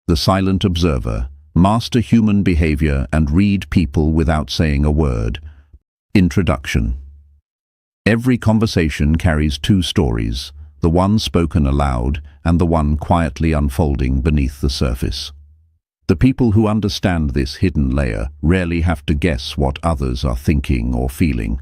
The silent observer. Master human behavior and read people without saying a word. Introduction. Every conversation carries two stories, the one spoken aloud and the one quietly unfolding beneath the surface. The people who understand this hidden layer rarely have to guess what others are thinking or feeling.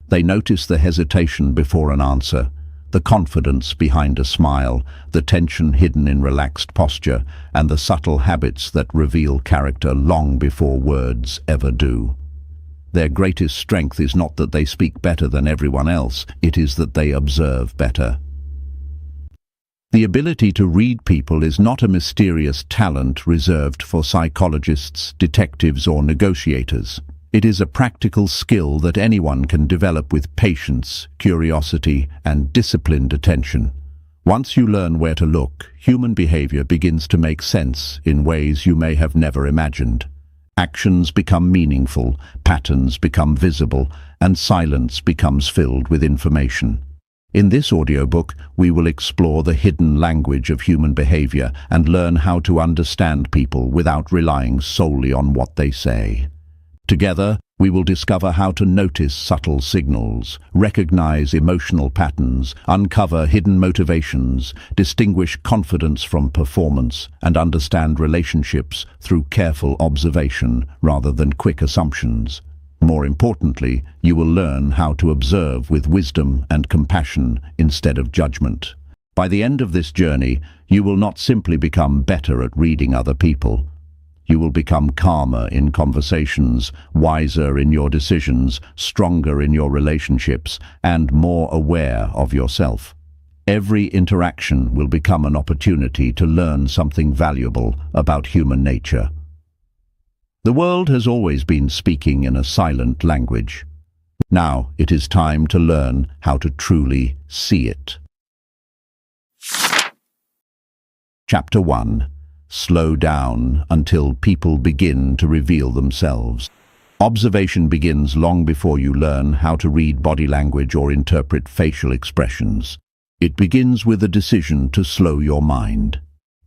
They notice the hesitation before an answer, the confidence behind a smile, the tension hidden in relaxed posture, and the subtle habits that reveal character long before words ever do. Their greatest strength is not that they speak better than everyone else, it is that they observe better. The ability to read people is not a mysterious talent reserved for psychologists, detectives, or negotiators. It is a practical skill that anyone can develop with patience, curiosity, and disciplined attention. Once you learn where to look, human behavior begins to make sense in ways you may have never imagined. Actions become meaningful, patterns become visible, and silence becomes filled with information. In this audiobook, we will explore the hidden language of human behavior and learn how to understand people without relying solely on what they say. Together, we will discover how to notice subtle signals, recognize emotional patterns, uncover hidden motivations, distinguish confidence from performance, and understand relationships through careful observation rather than quick assumptions. More importantly, you will learn how to observe with wisdom and compassion instead of judgment. By the end of this journey, you will not simply become better at reading other people. You will become calmer in conversations, wiser in your decisions, stronger in your relationships, and more aware of yourself. Every interaction will become an opportunity to learn something valuable about human nature. The world has always been speaking in a silent language. Now it is time to learn how to truly see it. Chapter 1. Slow down until people begin to reveal themselves. Observation begins long before you learn how to read body language or interpret facial expressions. It begins with a decision to slow your mind.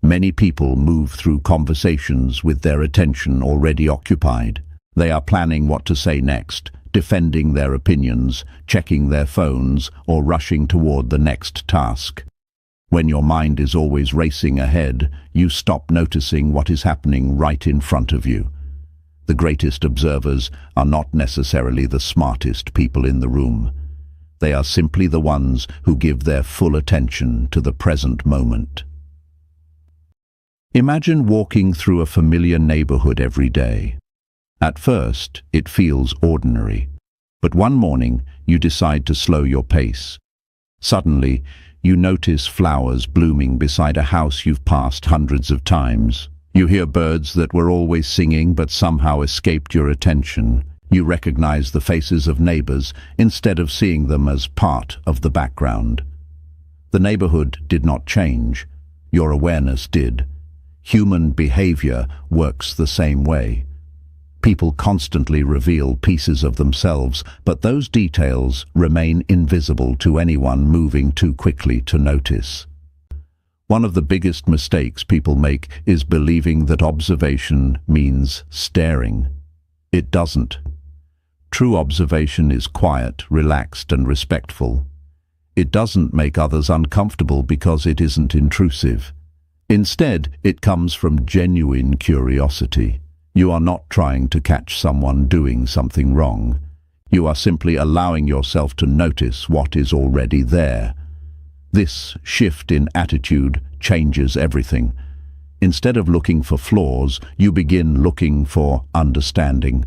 Many people move through conversations with their attention already occupied. They are planning what to say next, defending their opinions, checking their phones, or rushing toward the next task. When your mind is always racing ahead, you stop noticing what is happening right in front of you. The greatest observers are not necessarily the smartest people in the room. They are simply the ones who give their full attention to the present moment. Imagine walking through a familiar neighborhood every day. At first, it feels ordinary, but one morning you decide to slow your pace. Suddenly, you notice flowers blooming beside a house you've passed hundreds of times. You hear birds that were always singing but somehow escaped your attention. You recognize the faces of neighbors instead of seeing them as part of the background. The neighborhood did not change. Your awareness did. Human behavior works the same way. People constantly reveal pieces of themselves, but those details remain invisible to anyone moving too quickly to notice. One of the biggest mistakes people make is believing that observation means staring. It doesn't. True observation is quiet, relaxed, and respectful. It doesn't make others uncomfortable because it isn't intrusive. Instead, it comes from genuine curiosity. You are not trying to catch someone doing something wrong. You are simply allowing yourself to notice what is already there. This shift in attitude changes everything. Instead of looking for flaws, you begin looking for understanding.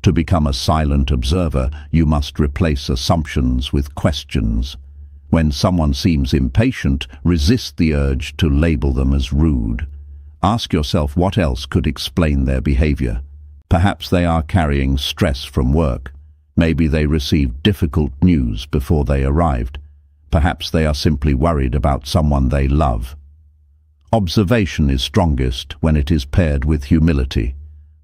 To become a silent observer, you must replace assumptions with questions. When someone seems impatient, resist the urge to label them as rude. Ask yourself what else could explain their behavior. Perhaps they are carrying stress from work. Maybe they received difficult news before they arrived. Perhaps they are simply worried about someone they love. Observation is strongest when it is paired with humility.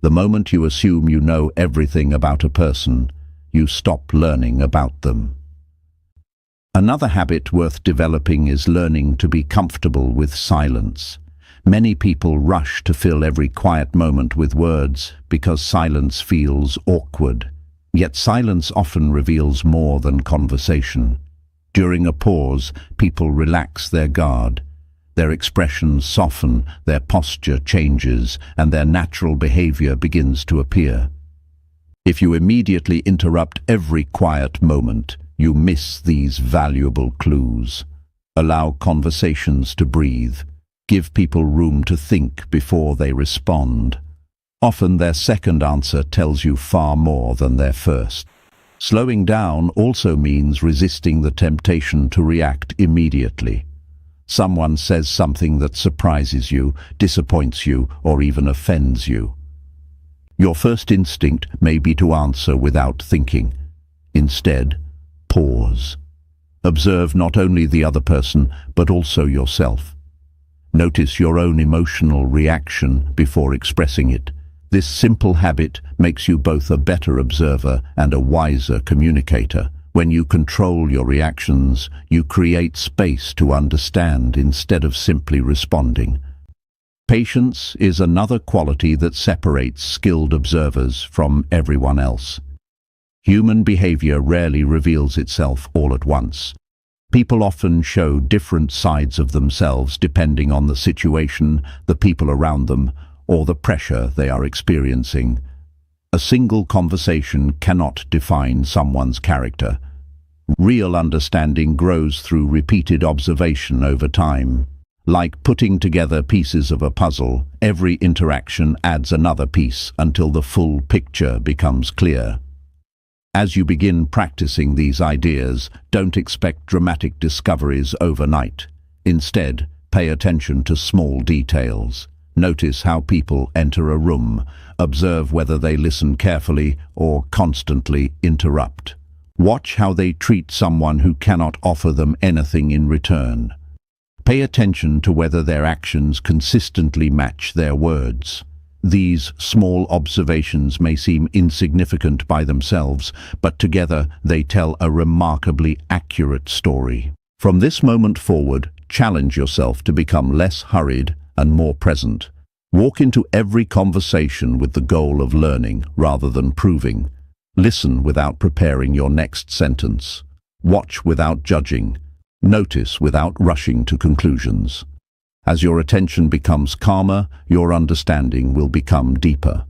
The moment you assume you know everything about a person, you stop learning about them. Another habit worth developing is learning to be comfortable with silence. Many people rush to fill every quiet moment with words because silence feels awkward. Yet silence often reveals more than conversation. During a pause, people relax their guard. Their expressions soften, their posture changes, and their natural behavior begins to appear. If you immediately interrupt every quiet moment, you miss these valuable clues. Allow conversations to breathe. Give people room to think before they respond. Often their second answer tells you far more than their first. Slowing down also means resisting the temptation to react immediately. Someone says something that surprises you, disappoints you, or even offends you. Your first instinct may be to answer without thinking. Instead, pause. Observe not only the other person, but also yourself. Notice your own emotional reaction before expressing it. This simple habit makes you both a better observer and a wiser communicator. When you control your reactions, you create space to understand instead of simply responding. Patience is another quality that separates skilled observers from everyone else. Human behavior rarely reveals itself all at once. People often show different sides of themselves depending on the situation, the people around them, or the pressure they are experiencing. A single conversation cannot define someone's character. Real understanding grows through repeated observation over time. Like putting together pieces of a puzzle, every interaction adds another piece until the full picture becomes clear. As you begin practicing these ideas, don't expect dramatic discoveries overnight. Instead, pay attention to small details. Notice how people enter a room. Observe whether they listen carefully or constantly interrupt. Watch how they treat someone who cannot offer them anything in return. Pay attention to whether their actions consistently match their words. These small observations may seem insignificant by themselves, but together they tell a remarkably accurate story. From this moment forward, challenge yourself to become less hurried and more present. Walk into every conversation with the goal of learning rather than proving. Listen without preparing your next sentence. Watch without judging. Notice without rushing to conclusions. As your attention becomes calmer, your understanding will become deeper.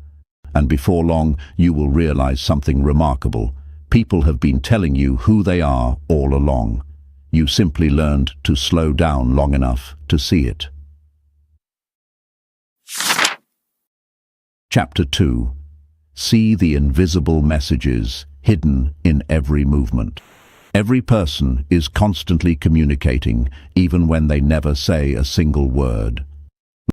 And before long, you will realize something remarkable. People have been telling you who they are all along. You simply learned to slow down long enough to see it. Chapter 2. See the invisible messages hidden in every movement. Every person is constantly communicating, even when they never say a single word.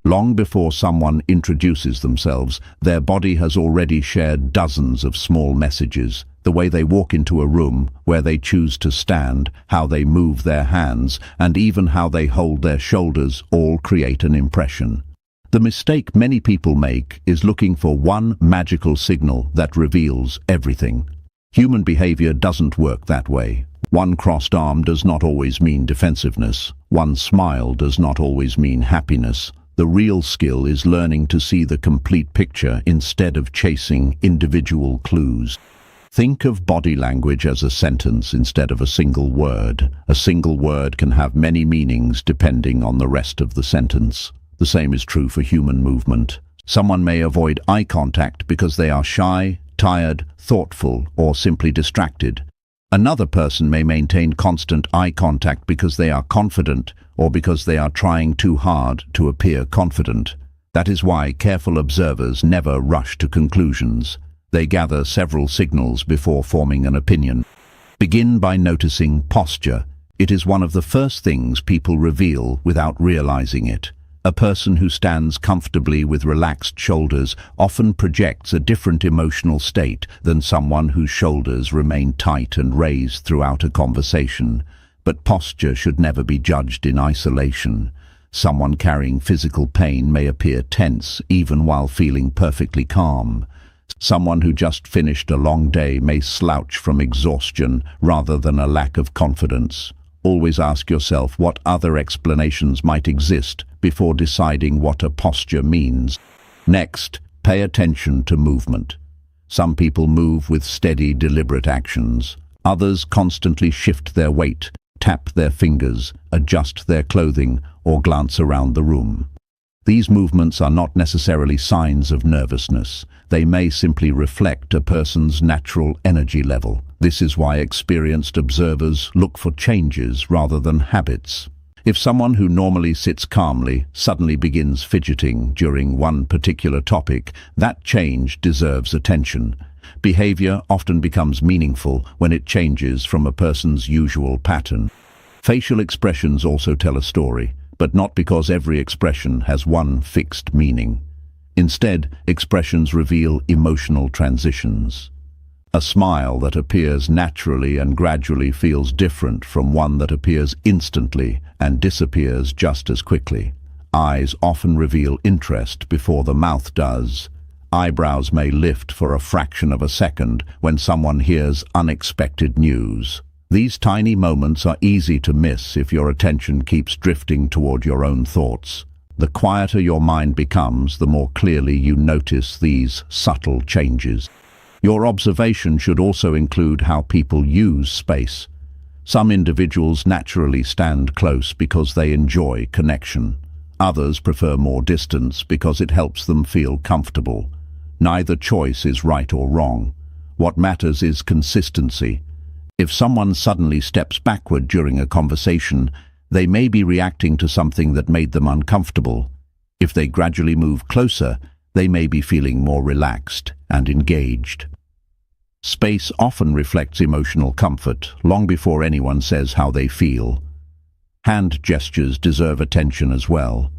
Long before someone introduces themselves, their body has already shared dozens of small messages. The way they walk into a room, where they choose to stand, how they move their hands, and even how they hold their shoulders all create an impression. The mistake many people make is looking for one magical signal that reveals everything. Human behavior doesn't work that way. One crossed arm does not always mean defensiveness. One smile does not always mean happiness. The real skill is learning to see the complete picture instead of chasing individual clues. Think of body language as a sentence instead of a single word. A single word can have many meanings depending on the rest of the sentence. The same is true for human movement. Someone may avoid eye contact because they are shy, tired, thoughtful, or simply distracted. Another person may maintain constant eye contact because they are confident or because they are trying too hard to appear confident. That is why careful observers never rush to conclusions. They gather several signals before forming an opinion. Begin by noticing posture. It is one of the first things people reveal without realizing it. A person who stands comfortably with relaxed shoulders often projects a different emotional state than someone whose shoulders remain tight and raised throughout a conversation. But posture should never be judged in isolation. Someone carrying physical pain may appear tense even while feeling perfectly calm. Someone who just finished a long day may slouch from exhaustion rather than a lack of confidence. Always ask yourself what other explanations might exist before deciding what a posture means. Next, pay attention to movement. Some people move with steady, deliberate actions. Others constantly shift their weight, tap their fingers, adjust their clothing, or glance around the room. These movements are not necessarily signs of nervousness. They may simply reflect a person's natural energy level. This is why experienced observers look for changes rather than habits. If someone who normally sits calmly suddenly begins fidgeting during one particular topic, that change deserves attention. Behavior often becomes meaningful when it changes from a person's usual pattern. Facial expressions also tell a story, but not because every expression has one fixed meaning. Instead, expressions reveal emotional transitions. A smile that appears naturally and gradually feels different from one that appears instantly and disappears just as quickly. Eyes often reveal interest before the mouth does. Eyebrows may lift for a fraction of a second when someone hears unexpected news. These tiny moments are easy to miss if your attention keeps drifting toward your own thoughts. The quieter your mind becomes, the more clearly you notice these subtle changes. Your observation should also include how people use space. Some individuals naturally stand close because they enjoy connection. Others prefer more distance because it helps them feel comfortable. Neither choice is right or wrong. What matters is consistency. If someone suddenly steps backward during a conversation, they may be reacting to something that made them uncomfortable. If they gradually move closer, they may be feeling more relaxed and engaged. Space often reflects emotional comfort long before anyone says how they feel. Hand gestures deserve attention as well.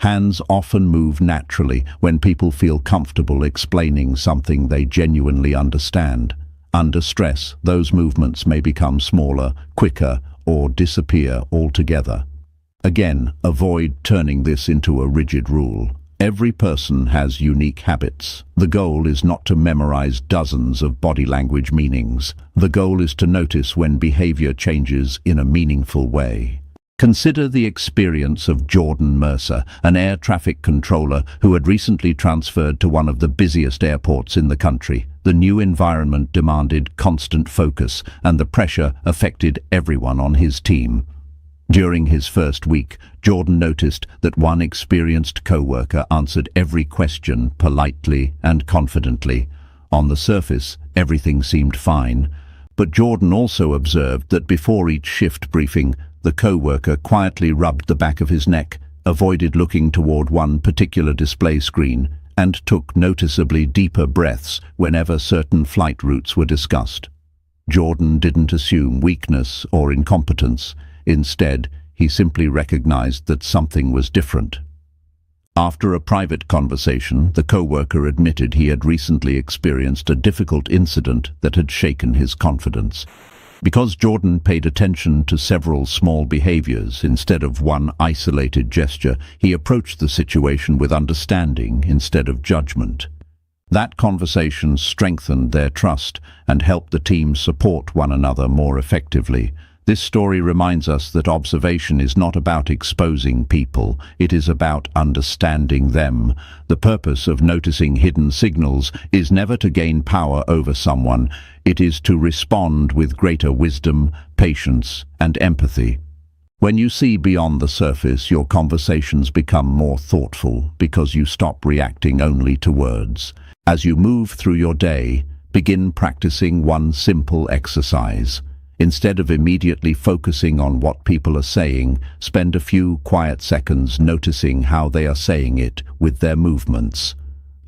Hands often move naturally when people feel comfortable explaining something they genuinely understand. Under stress, those movements may become smaller, quicker, or disappear altogether. Again, avoid turning this into a rigid rule. Every person has unique habits. The goal is not to memorize dozens of body language meanings. The goal is to notice when behavior changes in a meaningful way. Consider the experience of Jordan Mercer, an air traffic controller who had recently transferred to one of the busiest airports in the country. The new environment demanded constant focus, and the pressure affected everyone on his team. During his first week, Jordan noticed that one experienced co-worker answered every question politely and confidently. On the surface, everything seemed fine, but Jordan also observed that before each shift briefing, the co-worker quietly rubbed the back of his neck, avoided looking toward one particular display screen, and took noticeably deeper breaths whenever certain flight routes were discussed. Jordan didn't assume weakness or incompetence. Instead, he simply recognized that something was different. After a private conversation, the co-worker admitted he had recently experienced a difficult incident that had shaken his confidence. Because Jordan paid attention to several small behaviors instead of one isolated gesture, he approached the situation with understanding instead of judgment. That conversation strengthened their trust and helped the team support one another more effectively. This story reminds us that observation is not about exposing people, it is about understanding them. The purpose of noticing hidden signals is never to gain power over someone, it is to respond with greater wisdom, patience, and empathy. When you see beyond the surface, your conversations become more thoughtful because you stop reacting only to words. As you move through your day, begin practicing one simple exercise. Instead of immediately focusing on what people are saying, spend a few quiet seconds noticing how they are saying it with their movements.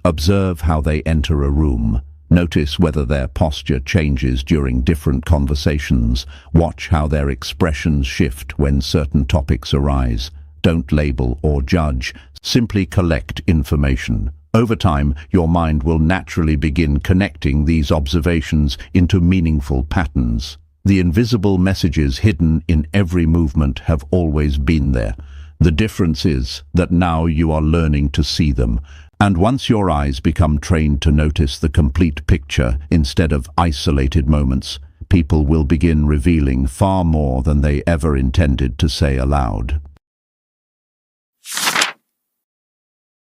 Observe how they enter a room. Notice whether their posture changes during different conversations. Watch how their expressions shift when certain topics arise. Don't label or judge, simply collect information. Over time, your mind will naturally begin connecting these observations into meaningful patterns. The invisible messages hidden in every movement have always been there. The difference is that now you are learning to see them. And once your eyes become trained to notice the complete picture instead of isolated moments, people will begin revealing far more than they ever intended to say aloud.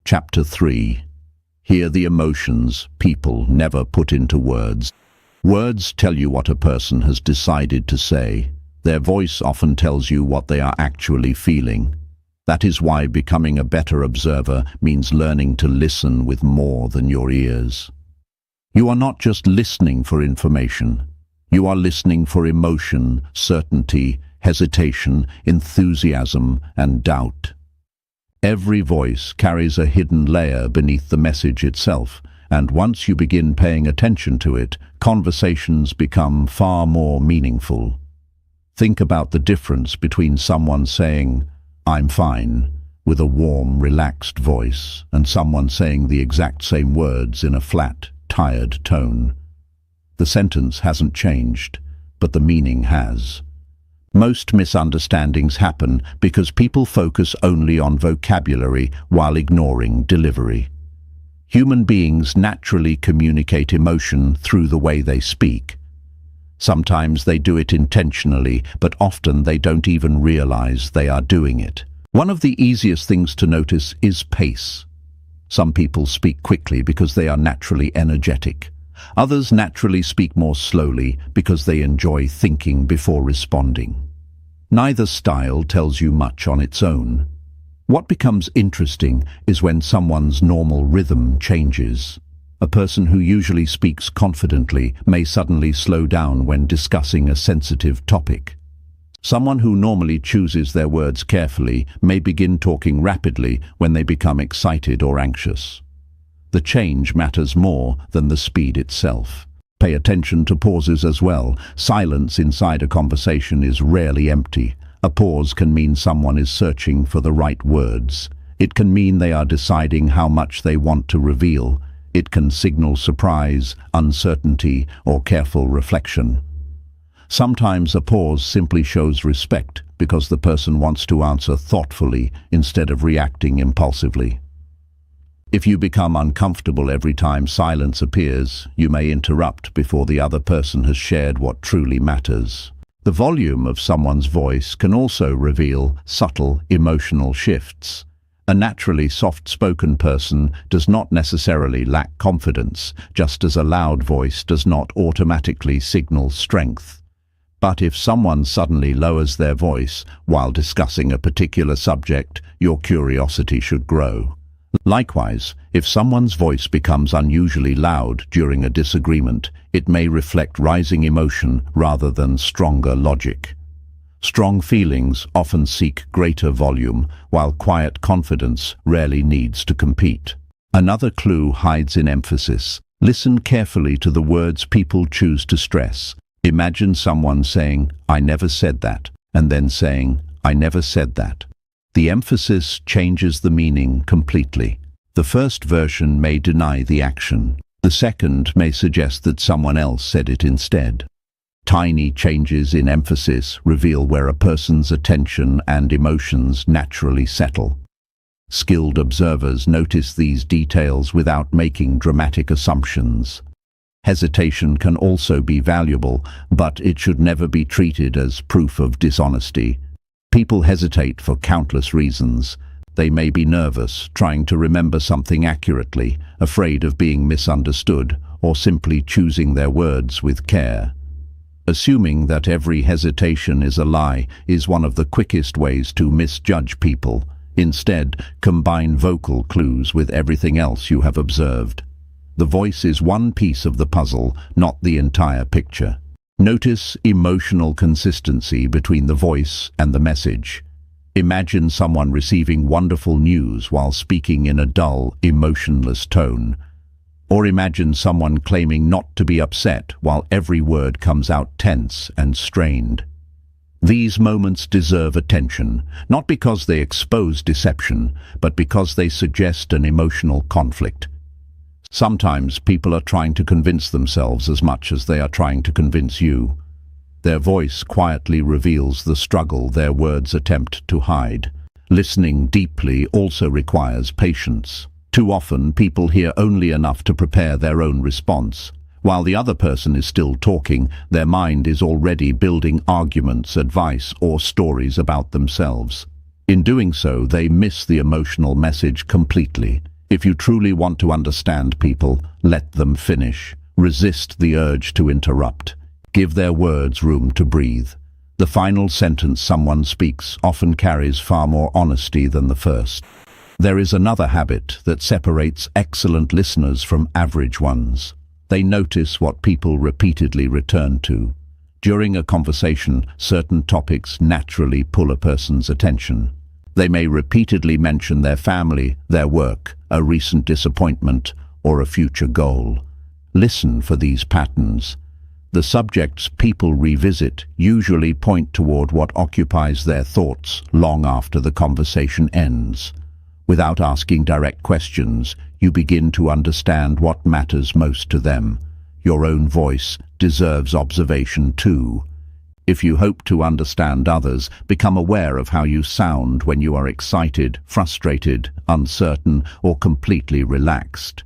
Chapter 3. Hear the emotions people never put into words. Words tell you what a person has decided to say. Their voice often tells you what they are actually feeling. That is why becoming a better observer means learning to listen with more than your ears. You are not just listening for information. You are listening for emotion, certainty, hesitation, enthusiasm, and doubt. Every voice carries a hidden layer beneath the message itself, and once you begin paying attention to it, conversations become far more meaningful. Think about the difference between someone saying, "I'm fine," with a warm, relaxed voice, and someone saying the exact same words in a flat, tired tone. The sentence hasn't changed, but the meaning has. Most misunderstandings happen because people focus only on vocabulary while ignoring delivery. Human beings naturally communicate emotion through the way they speak. Sometimes they do it intentionally, but often they don't even realize they are doing it. One of the easiest things to notice is pace. Some people speak quickly because they are naturally energetic. Others naturally speak more slowly because they enjoy thinking before responding. Neither style tells you much on its own. What becomes interesting is when someone's normal rhythm changes. A person who usually speaks confidently may suddenly slow down when discussing a sensitive topic. Someone who normally chooses their words carefully may begin talking rapidly when they become excited or anxious. The change matters more than the speed itself. Pay attention to pauses as well. Silence inside a conversation is rarely empty. A pause can mean someone is searching for the right words. It can mean they are deciding how much they want to reveal. It can signal surprise, uncertainty, or careful reflection. Sometimes a pause simply shows respect because the person wants to answer thoughtfully instead of reacting impulsively. If you become uncomfortable every time silence appears, you may interrupt before the other person has shared what truly matters. The volume of someone's voice can also reveal subtle emotional shifts. A naturally soft-spoken person does not necessarily lack confidence, just as a loud voice does not automatically signal strength. But if someone suddenly lowers their voice while discussing a particular subject, your curiosity should grow. Likewise, if someone's voice becomes unusually loud during a disagreement, it may reflect rising emotion rather than stronger logic. Strong feelings often seek greater volume, while quiet confidence rarely needs to compete. Another clue hides in emphasis. Listen carefully to the words people choose to stress. Imagine someone saying, "I never said that," and then saying, "I never said that." The emphasis changes the meaning completely. The first version may deny the action. The second may suggest that someone else said it instead. Tiny changes in emphasis reveal where a person's attention and emotions naturally settle. Skilled observers notice these details without making dramatic assumptions. Hesitation can also be valuable, but it should never be treated as proof of dishonesty. People hesitate for countless reasons. They may be nervous, trying to remember something accurately, afraid of being misunderstood, or simply choosing their words with care. Assuming that every hesitation is a lie is one of the quickest ways to misjudge people. Instead, combine vocal clues with everything else you have observed. The voice is one piece of the puzzle, not the entire picture. Notice emotional consistency between the voice and the message. Imagine someone receiving wonderful news while speaking in a dull, emotionless tone. Or imagine someone claiming not to be upset while every word comes out tense and strained. These moments deserve attention, not because they expose deception, but because they suggest an emotional conflict. Sometimes people are trying to convince themselves as much as they are trying to convince you. Their voice quietly reveals the struggle their words attempt to hide. Listening deeply also requires patience. Too often, people hear only enough to prepare their own response. While the other person is still talking, their mind is already building arguments, advice, or stories about themselves. In doing so, they miss the emotional message completely. If you truly want to understand people, let them finish. Resist the urge to interrupt. Give their words room to breathe. The final sentence someone speaks often carries far more honesty than the first. There is another habit that separates excellent listeners from average ones. They notice what people repeatedly return to. During a conversation, certain topics naturally pull a person's attention. They may repeatedly mention their family, their work, a recent disappointment, or a future goal. Listen for these patterns. The subjects people revisit usually point toward what occupies their thoughts long after the conversation ends. Without asking direct questions, you begin to understand what matters most to them. Your own voice deserves observation too. If you hope to understand others, become aware of how you sound when you are excited, frustrated, uncertain, or completely relaxed.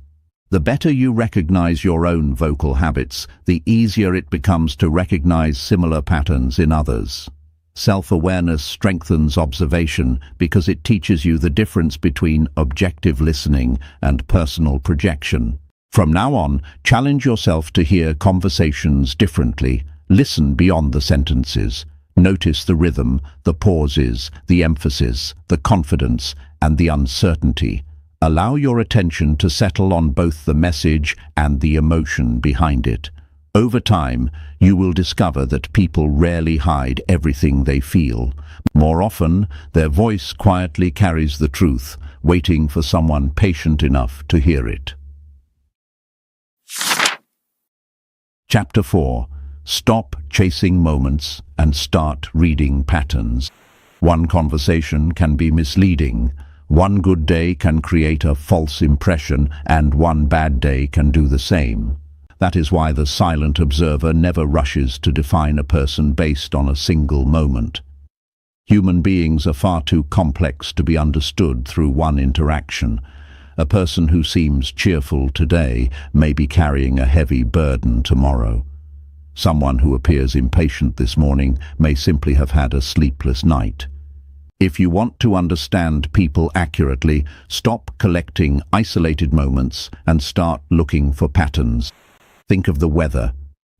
The better you recognize your own vocal habits, the easier it becomes to recognize similar patterns in others. Self-awareness strengthens observation because it teaches you the difference between objective listening and personal projection. From now on, challenge yourself to hear conversations differently. Listen beyond the sentences. Notice the rhythm, the pauses, the emphasis, the confidence, and the uncertainty. Allow your attention to settle on both the message and the emotion behind it. Over time, you will discover that people rarely hide everything they feel. More often, their voice quietly carries the truth, waiting for someone patient enough to hear it. Chapter 4. Stop chasing moments and start reading patterns. One conversation can be misleading. One good day can create a false impression, and one bad day can do the same. That is why the silent observer never rushes to define a person based on a single moment. Human beings are far too complex to be understood through one interaction. A person who seems cheerful today may be carrying a heavy burden tomorrow. Someone who appears impatient this morning may simply have had a sleepless night. If you want to understand people accurately, stop collecting isolated moments and start looking for patterns. Think of the weather.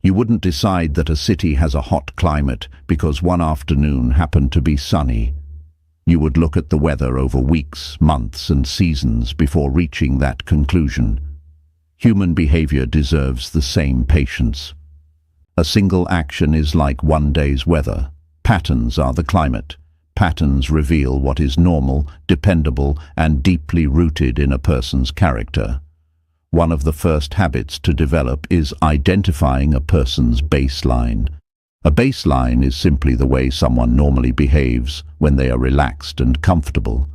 You wouldn't decide that a city has a hot climate because one afternoon happened to be sunny. You would look at the weather over weeks, months, and seasons before reaching that conclusion. Human behavior deserves the same patience. A single action is like one day's weather. Patterns are the climate. Patterns reveal what is normal, dependable, and deeply rooted in a person's character. One of the first habits to develop is identifying a person's baseline. A baseline is simply the way someone normally behaves when they are relaxed and comfortable.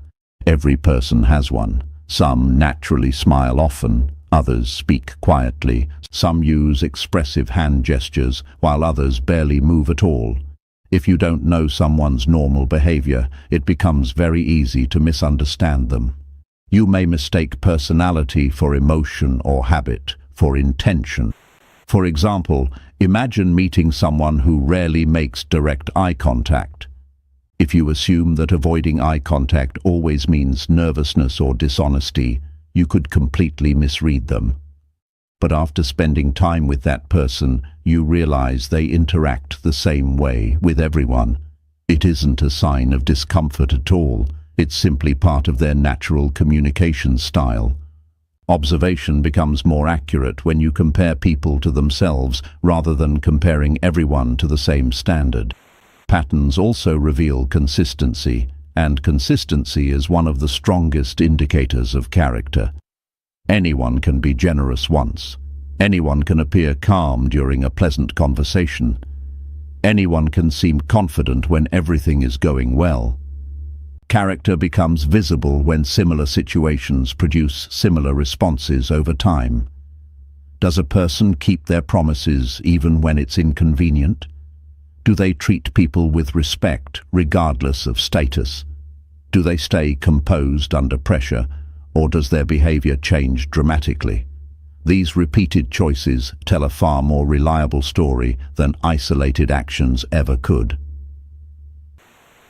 Every person has one. Some naturally smile often, others speak quietly, some use expressive hand gestures, while others barely move at all. If you don't know someone's normal behavior, it becomes very easy to misunderstand them. You may mistake personality for emotion or habit for intention. For example, imagine meeting someone who rarely makes direct eye contact. If you assume that avoiding eye contact always means nervousness or dishonesty, you could completely misread them. But after spending time with that person, you realize they interact the same way with everyone. It isn't a sign of discomfort at all. It's simply part of their natural communication style. Observation becomes more accurate when you compare people to themselves rather than comparing everyone to the same standard. Patterns also reveal consistency, and consistency is one of the strongest indicators of character. Anyone can be generous once. Anyone can appear calm during a pleasant conversation. Anyone can seem confident when everything is going well. Character becomes visible when similar situations produce similar responses over time. Does a person keep their promises even when it's inconvenient? Do they treat people with respect regardless of status? Do they stay composed under pressure, or does their behavior change dramatically? These repeated choices tell a far more reliable story than isolated actions ever could.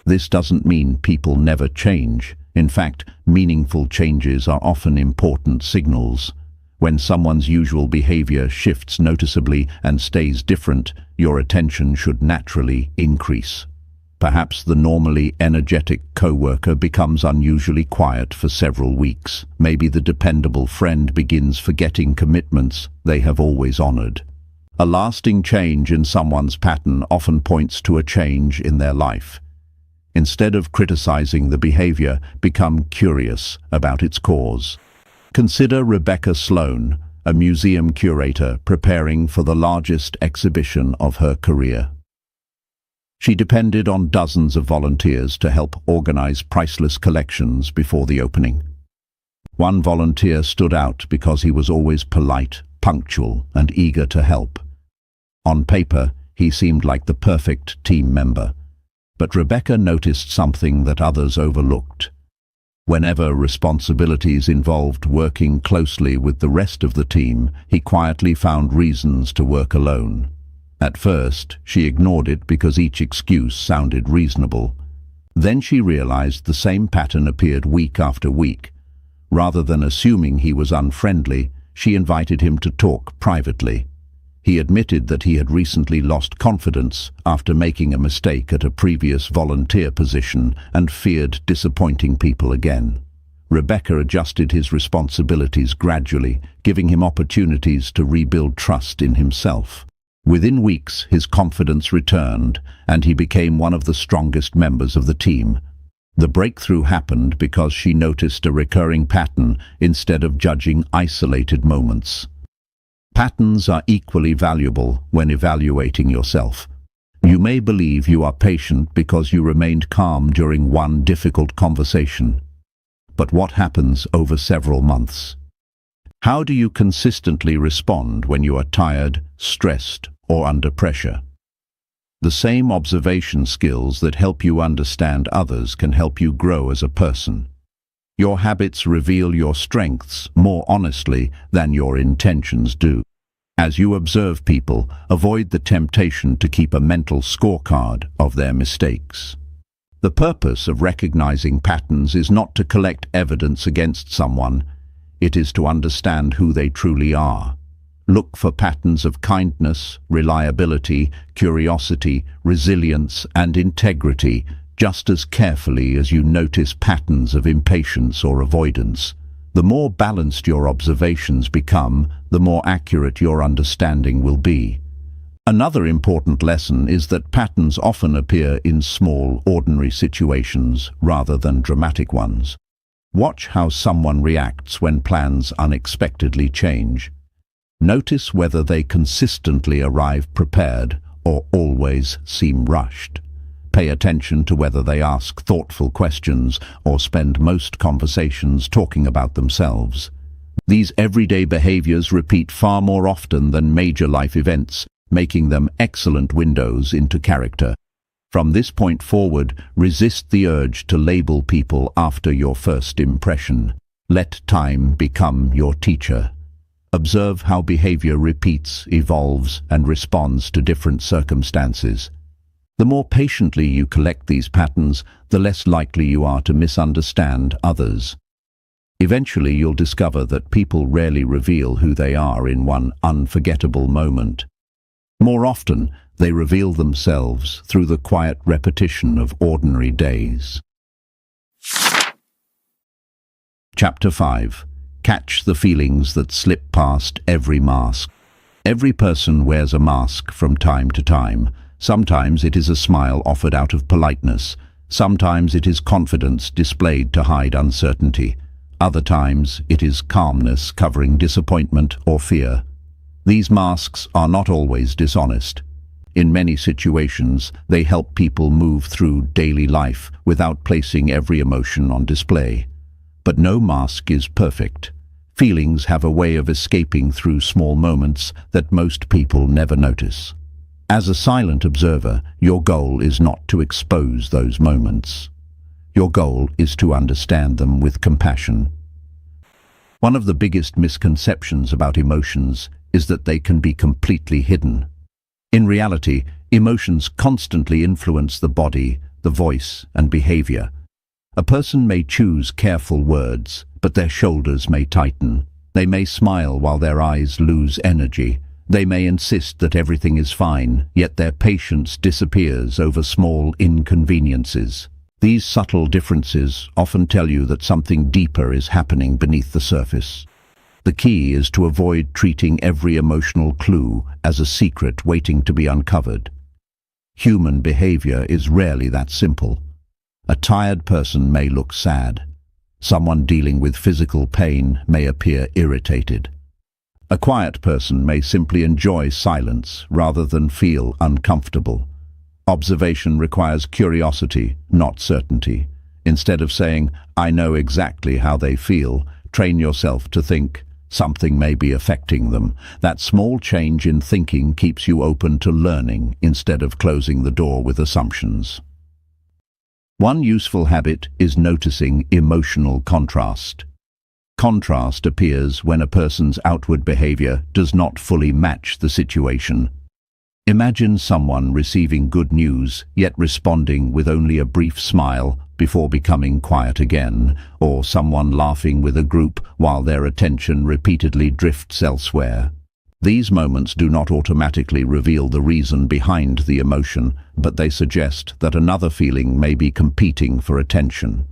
This doesn't mean people never change. In fact, meaningful changes are often important signals. When someone's usual behavior shifts noticeably and stays different, your attention should naturally increase. Perhaps the normally energetic coworker becomes unusually quiet for several weeks. Maybe the dependable friend begins forgetting commitments they have always honored. A lasting change in someone's pattern often points to a change in their life. Instead of criticizing the behavior, become curious about its cause. Consider Rebecca Sloan, a museum curator preparing for the largest exhibition of her career. She depended on dozens of volunteers to help organize priceless collections before the opening. One volunteer stood out because he was always polite, punctual, and eager to help. On paper, he seemed like the perfect team member. But Rebecca noticed something that others overlooked. Whenever responsibilities involved working closely with the rest of the team, he quietly found reasons to work alone. At first, she ignored it because each excuse sounded reasonable. Then she realized the same pattern appeared week after week. Rather than assuming he was unfriendly, she invited him to talk privately. He admitted that he had recently lost confidence after making a mistake at a previous volunteer position and feared disappointing people again. Rebecca adjusted his responsibilities gradually, giving him opportunities to rebuild trust in himself. Within weeks, his confidence returned, and he became one of the strongest members of the team. The breakthrough happened because she noticed a recurring pattern instead of judging isolated moments. Patterns are equally valuable when evaluating yourself. You may believe you are patient because you remained calm during one difficult conversation. But what happens over several months? How do you consistently respond when you are tired, stressed, or under pressure? The same observation skills that help you understand others can help you grow as a person. Your habits reveal your strengths more honestly than your intentions do. As you observe people, avoid the temptation to keep a mental scorecard of their mistakes. The purpose of recognizing patterns is not to collect evidence against someone. It is to understand who they truly are. Look for patterns of kindness, reliability, curiosity, resilience, and integrity, just as carefully as you notice patterns of impatience or avoidance. The more balanced your observations become, the more accurate your understanding will be. Another important lesson is that patterns often appear in small, ordinary situations rather than dramatic ones. Watch how someone reacts when plans unexpectedly change. Notice whether they consistently arrive prepared or always seem rushed. Pay attention to whether they ask thoughtful questions or spend most conversations talking about themselves. These everyday behaviors repeat far more often than major life events, making them excellent windows into character. From this point forward, resist the urge to label people after your first impression. Let time become your teacher. Observe how behavior repeats, evolves, and responds to different circumstances. The more patiently you collect these patterns, the less likely you are to misunderstand others. Eventually, you'll discover that people rarely reveal who they are in one unforgettable moment. More often, they reveal themselves through the quiet repetition of ordinary days. Chapter 5. Catch the feelings that slip past every mask. Every person wears a mask from time to time. Sometimes it is a smile offered out of politeness. Sometimes it is confidence displayed to hide uncertainty. Other times it is calmness covering disappointment or fear. These masks are not always dishonest. In many situations, they help people move through daily life without placing every emotion on display. But no mask is perfect. Feelings have a way of escaping through small moments that most people never notice. As a silent observer, your goal is not to expose those moments. Your goal is to understand them with compassion. One of the biggest misconceptions about emotions is that they can be completely hidden. In reality, emotions constantly influence the body, the voice, and behavior. A person may choose careful words, but their shoulders may tighten. They may smile while their eyes lose energy. They may insist that everything is fine, yet their patience disappears over small inconveniences. These subtle differences often tell you that something deeper is happening beneath the surface. The key is to avoid treating every emotional clue as a secret waiting to be uncovered. Human behavior is rarely that simple. A tired person may look sad. Someone dealing with physical pain may appear irritated. A quiet person may simply enjoy silence rather than feel uncomfortable. Observation requires curiosity, not certainty. Instead of saying, "I know exactly how they feel," train yourself to think, something may be affecting them. That small change in thinking keeps you open to learning instead of closing the door with assumptions. One useful habit is noticing emotional contrast. Contrast appears when a person's outward behavior does not fully match the situation. Imagine someone receiving good news, yet responding with only a brief smile before becoming quiet again, or someone laughing with a group while their attention repeatedly drifts elsewhere. These moments do not automatically reveal the reason behind the emotion, but they suggest that another feeling may be competing for attention.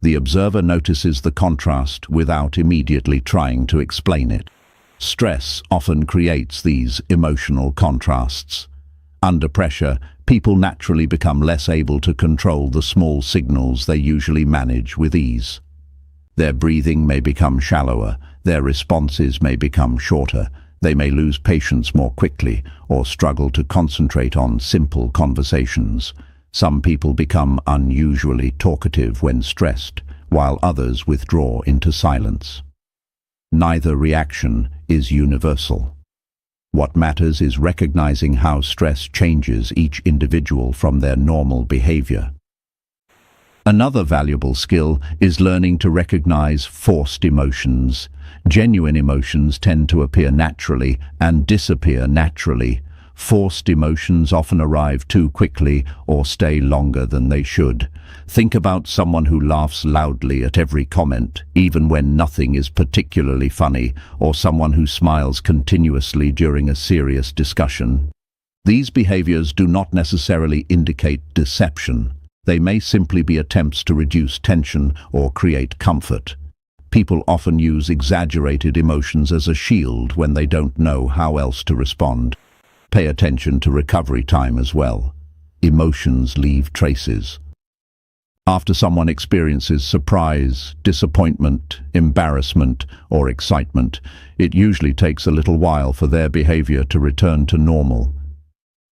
The observer notices the contrast without immediately trying to explain it. Stress often creates these emotional contrasts. Under pressure, people naturally become less able to control the small signals they usually manage with ease. Their breathing may become shallower, their responses may become shorter, they may lose patience more quickly or struggle to concentrate on simple conversations. Some people become unusually talkative when stressed, while others withdraw into silence. Neither reaction is universal. What matters is recognizing how stress changes each individual from their normal behavior. Another valuable skill is learning to recognize forced emotions. Genuine emotions tend to appear naturally and disappear naturally. Forced emotions often arrive too quickly or stay longer than they should. Think about someone who laughs loudly at every comment, even when nothing is particularly funny, or someone who smiles continuously during a serious discussion. These behaviors do not necessarily indicate deception. They may simply be attempts to reduce tension or create comfort. People often use exaggerated emotions as a shield when they don't know how else to respond. Pay attention to recovery time as well. Emotions leave traces. After someone experiences surprise, disappointment, embarrassment, or excitement, it usually takes a little while for their behavior to return to normal.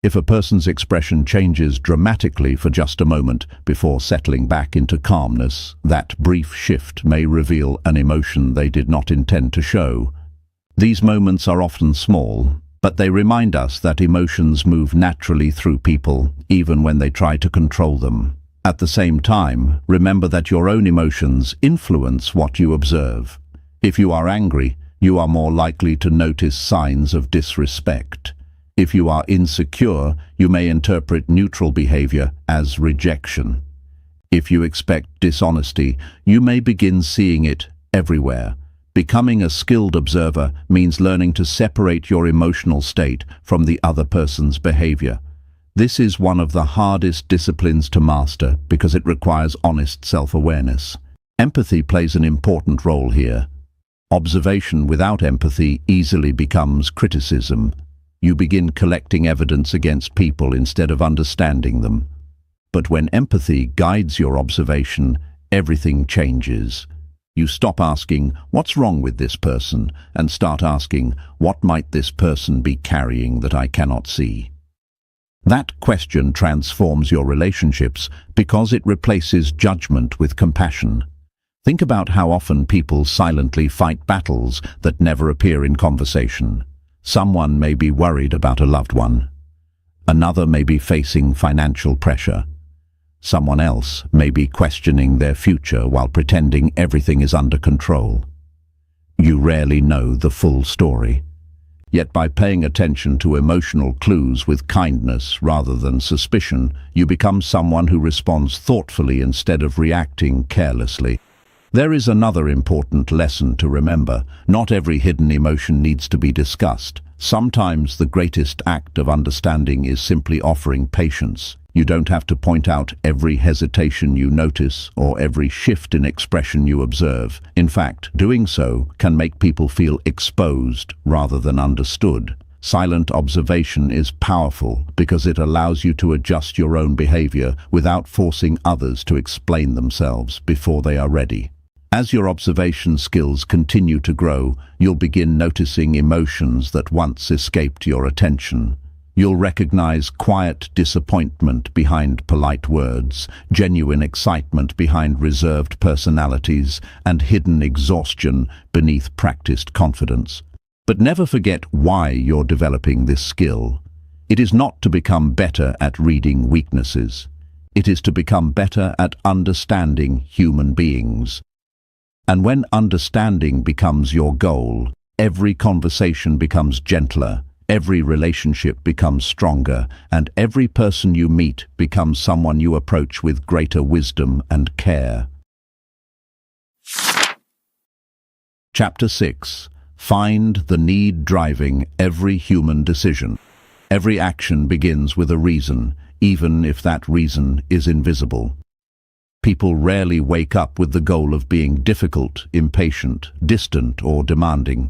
If a person's expression changes dramatically for just a moment before settling back into calmness, that brief shift may reveal an emotion they did not intend to show. These moments are often small, but they remind us that emotions move naturally through people, even when they try to control them. At the same time, remember that your own emotions influence what you observe. If you are angry, you are more likely to notice signs of disrespect. If you are insecure, you may interpret neutral behavior as rejection. If you expect dishonesty, you may begin seeing it everywhere. Becoming a skilled observer means learning to separate your emotional state from the other person's behavior. This is one of the hardest disciplines to master because it requires honest self-awareness. Empathy plays an important role here. Observation without empathy easily becomes criticism. You begin collecting evidence against people instead of understanding them. But when empathy guides your observation, everything changes. You stop asking, "What's wrong with this person?" and start asking, "What might this person be carrying that I cannot see?" That question transforms your relationships because it replaces judgment with compassion. Think about how often people silently fight battles that never appear in conversation. Someone may be worried about a loved one. Another may be facing financial pressure. Someone else may be questioning their future while pretending everything is under control. You rarely know the full story. Yet by paying attention to emotional clues with kindness rather than suspicion, you become someone who responds thoughtfully instead of reacting carelessly. There is another important lesson to remember. Not every hidden emotion needs to be discussed. Sometimes the greatest act of understanding is simply offering patience. You don't have to point out every hesitation you notice or every shift in expression you observe. In fact, doing so can make people feel exposed rather than understood. Silent observation is powerful because it allows you to adjust your own behavior without forcing others to explain themselves before they are ready. As your observation skills continue to grow, you'll begin noticing emotions that once escaped your attention. You'll recognize quiet disappointment behind polite words, genuine excitement behind reserved personalities, and hidden exhaustion beneath practiced confidence. But never forget why you're developing this skill. It is not to become better at reading weaknesses. It is to become better at understanding human beings. And when understanding becomes your goal, every conversation becomes gentler, every relationship becomes stronger, and every person you meet becomes someone you approach with greater wisdom and care. Chapter 6. Find the need driving every human decision. Every action begins with a reason, even if that reason is invisible. People rarely wake up with the goal of being difficult, impatient, distant, or demanding.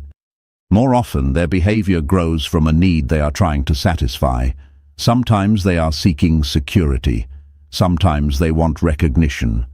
More often, their behavior grows from a need they are trying to satisfy. Sometimes they are seeking security. Sometimes they want recognition.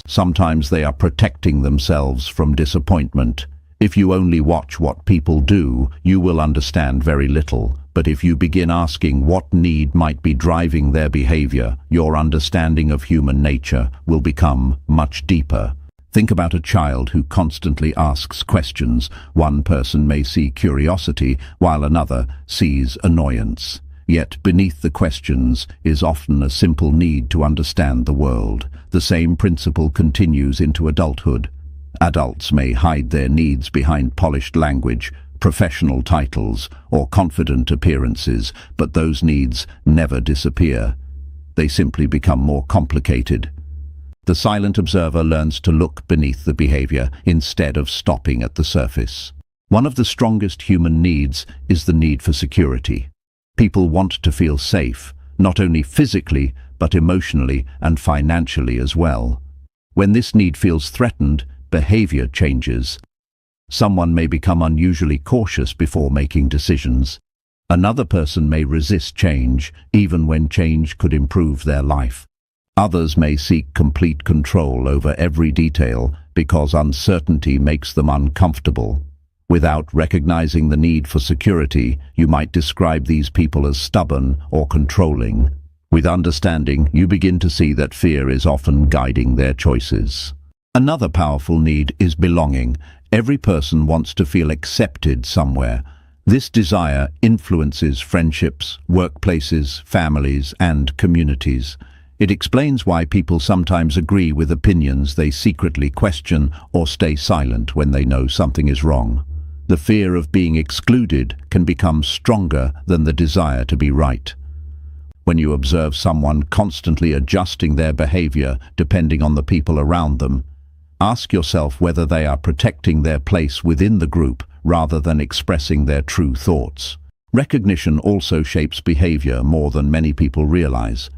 Sometimes they are protecting themselves from disappointment. If you only watch what people do, you will understand very little. But if you begin asking what need might be driving their behavior, your understanding of human nature will become much deeper. Think about a child who constantly asks questions. One person may see curiosity, while another sees annoyance. Yet beneath the questions is often a simple need to understand the world. The same principle continues into adulthood. Adults may hide their needs behind polished language, professional titles, or confident appearances, but those needs never disappear. They simply become more complicated. The silent observer learns to look beneath the behavior instead of stopping at the surface. One of the strongest human needs is the need for security. People want to feel safe, not only physically, but emotionally and financially as well. When this need feels threatened, behavior changes. Someone may become unusually cautious before making decisions. Another person may resist change, even when change could improve their life. Others may seek complete control over every detail because uncertainty makes them uncomfortable. Without recognizing the need for security, you might describe these people as stubborn or controlling. With understanding, you begin to see that fear is often guiding their choices. Another powerful need is belonging. Every person wants to feel accepted somewhere. This desire influences friendships, workplaces, families, and communities. It explains why people sometimes agree with opinions they secretly question or stay silent when they know something is wrong. The fear of being excluded can become stronger than the desire to be right. When you observe someone constantly adjusting their behavior depending on the people around them, ask yourself whether they are protecting their place within the group rather than expressing their true thoughts. Recognition also shapes behavior more than many people realize.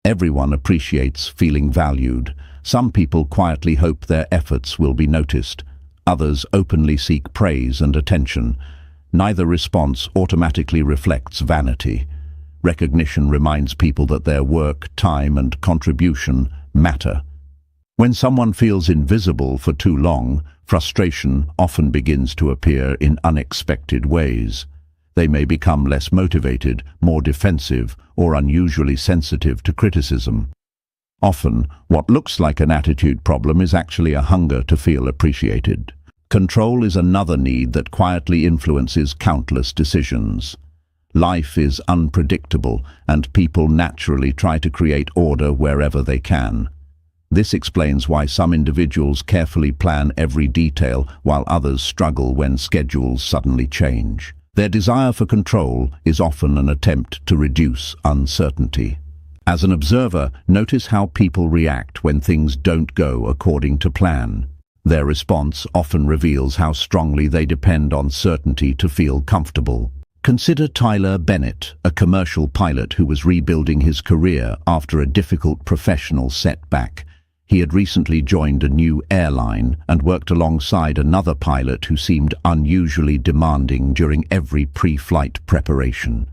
Everyone appreciates feeling valued. Some people quietly hope their efforts will be noticed. Others openly seek praise and attention. Neither response automatically reflects vanity. Recognition reminds people that their work, time, and contribution matter. When someone feels invisible for too long, frustration often begins to appear in unexpected ways. They may become less motivated, more defensive, or unusually sensitive to criticism. Often, what looks like an attitude problem is actually a hunger to feel appreciated. Control is another need that quietly influences countless decisions. Life is unpredictable, and people naturally try to create order wherever they can. This explains why some individuals carefully plan every detail while others struggle when schedules suddenly change. Their desire for control is often an attempt to reduce uncertainty. As an observer, notice how people react when things don't go according to plan. Their response often reveals how strongly they depend on certainty to feel comfortable. Consider Tyler Bennett, a commercial pilot who was rebuilding his career after a difficult professional setback. He had recently joined a new airline and worked alongside another pilot who seemed unusually demanding during every pre-flight preparation.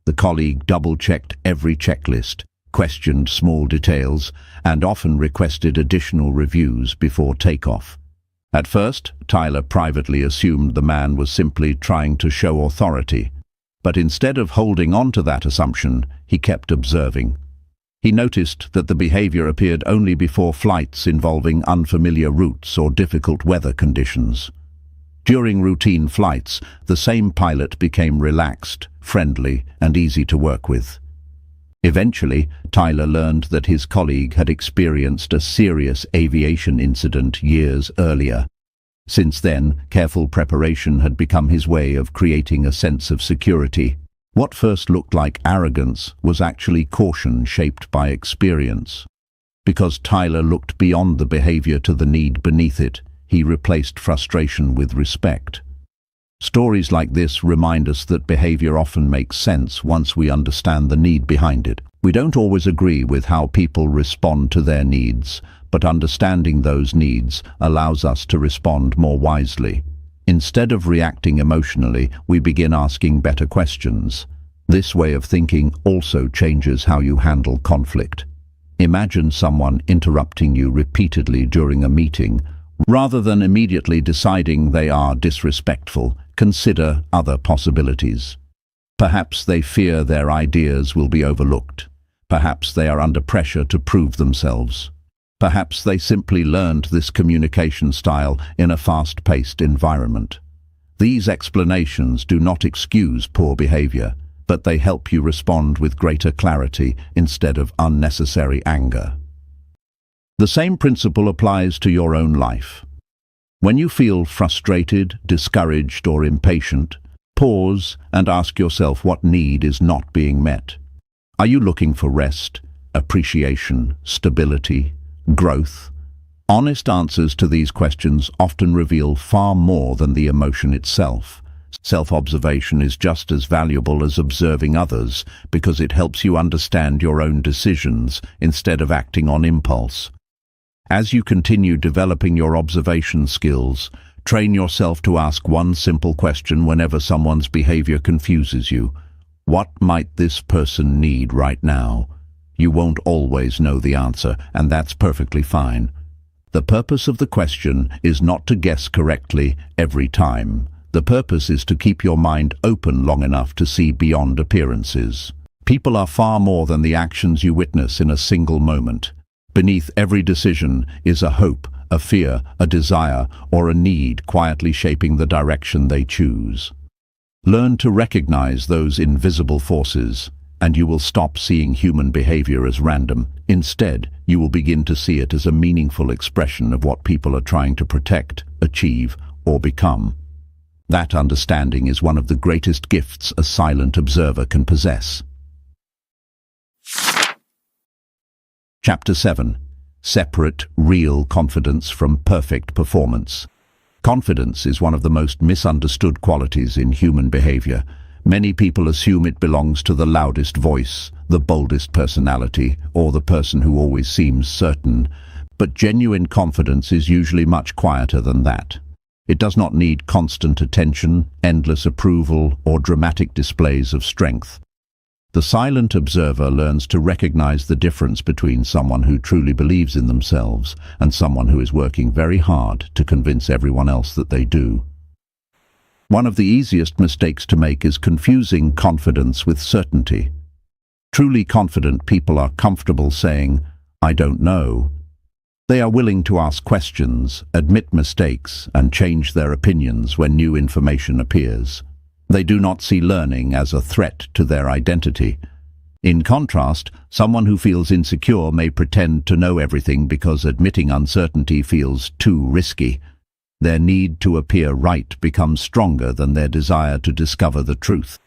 The colleague double-checked every checklist, questioned small details, and often requested additional reviews before takeoff. At first, Tyler privately assumed the man was simply trying to show authority. But instead of holding on to that assumption, he kept observing. He noticed that the behavior appeared only before flights involving unfamiliar routes or difficult weather conditions. During routine flights, the same pilot became relaxed, friendly, and easy to work with. Eventually, Tyler learned that his colleague had experienced a serious aviation incident years earlier. Since then, careful preparation had become his way of creating a sense of security. What first looked like arrogance was actually caution shaped by experience. Because Tyler looked beyond the behavior to the need beneath it, he replaced frustration with respect. Stories like this remind us that behavior often makes sense once we understand the need behind it. We don't always agree with how people respond to their needs, but understanding those needs allows us to respond more wisely. Instead of reacting emotionally, we begin asking better questions. This way of thinking also changes how you handle conflict. Imagine someone interrupting you repeatedly during a meeting. Rather than immediately deciding they are disrespectful, consider other possibilities. Perhaps they fear their ideas will be overlooked. Perhaps they are under pressure to prove themselves. Perhaps they simply learned this communication style in a fast-paced environment. These explanations do not excuse poor behavior, but they help you respond with greater clarity instead of unnecessary anger. The same principle applies to your own life. When you feel frustrated, discouraged, or impatient, pause and ask yourself what need is not being met. Are you looking for rest, appreciation, stability, growth? Honest answers to these questions often reveal far more than the emotion itself. Self-observation is just as valuable as observing others because it helps you understand your own decisions instead of acting on impulse. As you continue developing your observation skills, train yourself to ask one simple question whenever someone's behavior confuses you. What might this person need right now? You won't always know the answer, and that's perfectly fine. The purpose of the question is not to guess correctly every time. The purpose is to keep your mind open long enough to see beyond appearances. People are far more than the actions you witness in a single moment. Beneath every decision is a hope, a fear, a desire, or a need quietly shaping the direction they choose. Learn to recognize those invisible forces, and you will stop seeing human behavior as random. Instead, you will begin to see it as a meaningful expression of what people are trying to protect, achieve, or become. That understanding is one of the greatest gifts a silent observer can possess. Chapter 7. Separate real confidence from perfect performance. Confidence is one of the most misunderstood qualities in human behavior. Many people assume it belongs to the loudest voice, the boldest personality, or the person who always seems certain. But genuine confidence is usually much quieter than that. It does not need constant attention, endless approval, or dramatic displays of strength. The silent observer learns to recognize the difference between someone who truly believes in themselves and someone who is working very hard to convince everyone else that they do. One of the easiest mistakes to make is confusing confidence with certainty. Truly confident people are comfortable saying, "I don't know." They are willing to ask questions, admit mistakes, and change their opinions when new information appears. They do not see learning as a threat to their identity. In contrast, someone who feels insecure may pretend to know everything because admitting uncertainty feels too risky. Their need to appear right becomes stronger than their desire to discover the truth.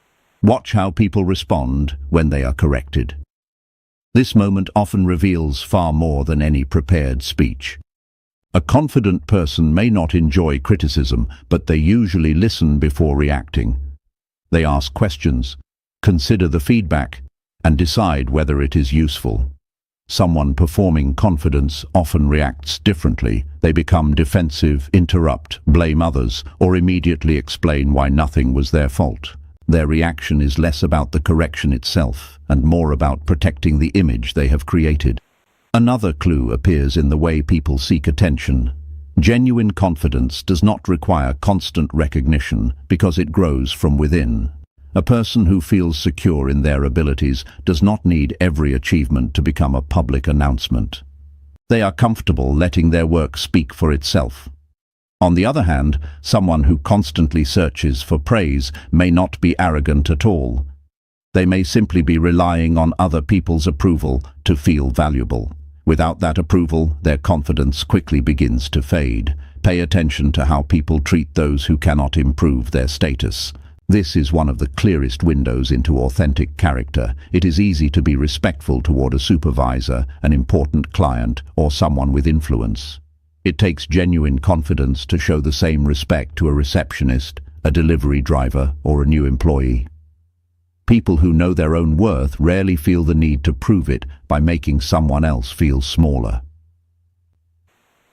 Watch how people respond when they are corrected. This moment often reveals far more than any prepared speech. A confident person may not enjoy criticism, but they usually listen before reacting. They ask questions, consider the feedback, and decide whether it is useful. Someone performing confidence often reacts differently. They become defensive, interrupt, blame others, or immediately explain why nothing was their fault. Their reaction is less about the correction itself and more about protecting the image they have created. Another clue appears in the way people seek attention. Genuine confidence does not require constant recognition because it grows from within. A person who feels secure in their abilities does not need every achievement to become a public announcement. They are comfortable letting their work speak for itself. On the other hand, someone who constantly searches for praise may not be arrogant at all. They may simply be relying on other people's approval to feel valuable. Without that approval, their confidence quickly begins to fade. Pay attention to how people treat those who cannot improve their status. This is one of the clearest windows into authentic character. It is easy to be respectful toward a supervisor, an important client, or someone with influence. It takes genuine confidence to show the same respect to a receptionist, a delivery driver, or a new employee. People who know their own worth rarely feel the need to prove it by making someone else feel smaller.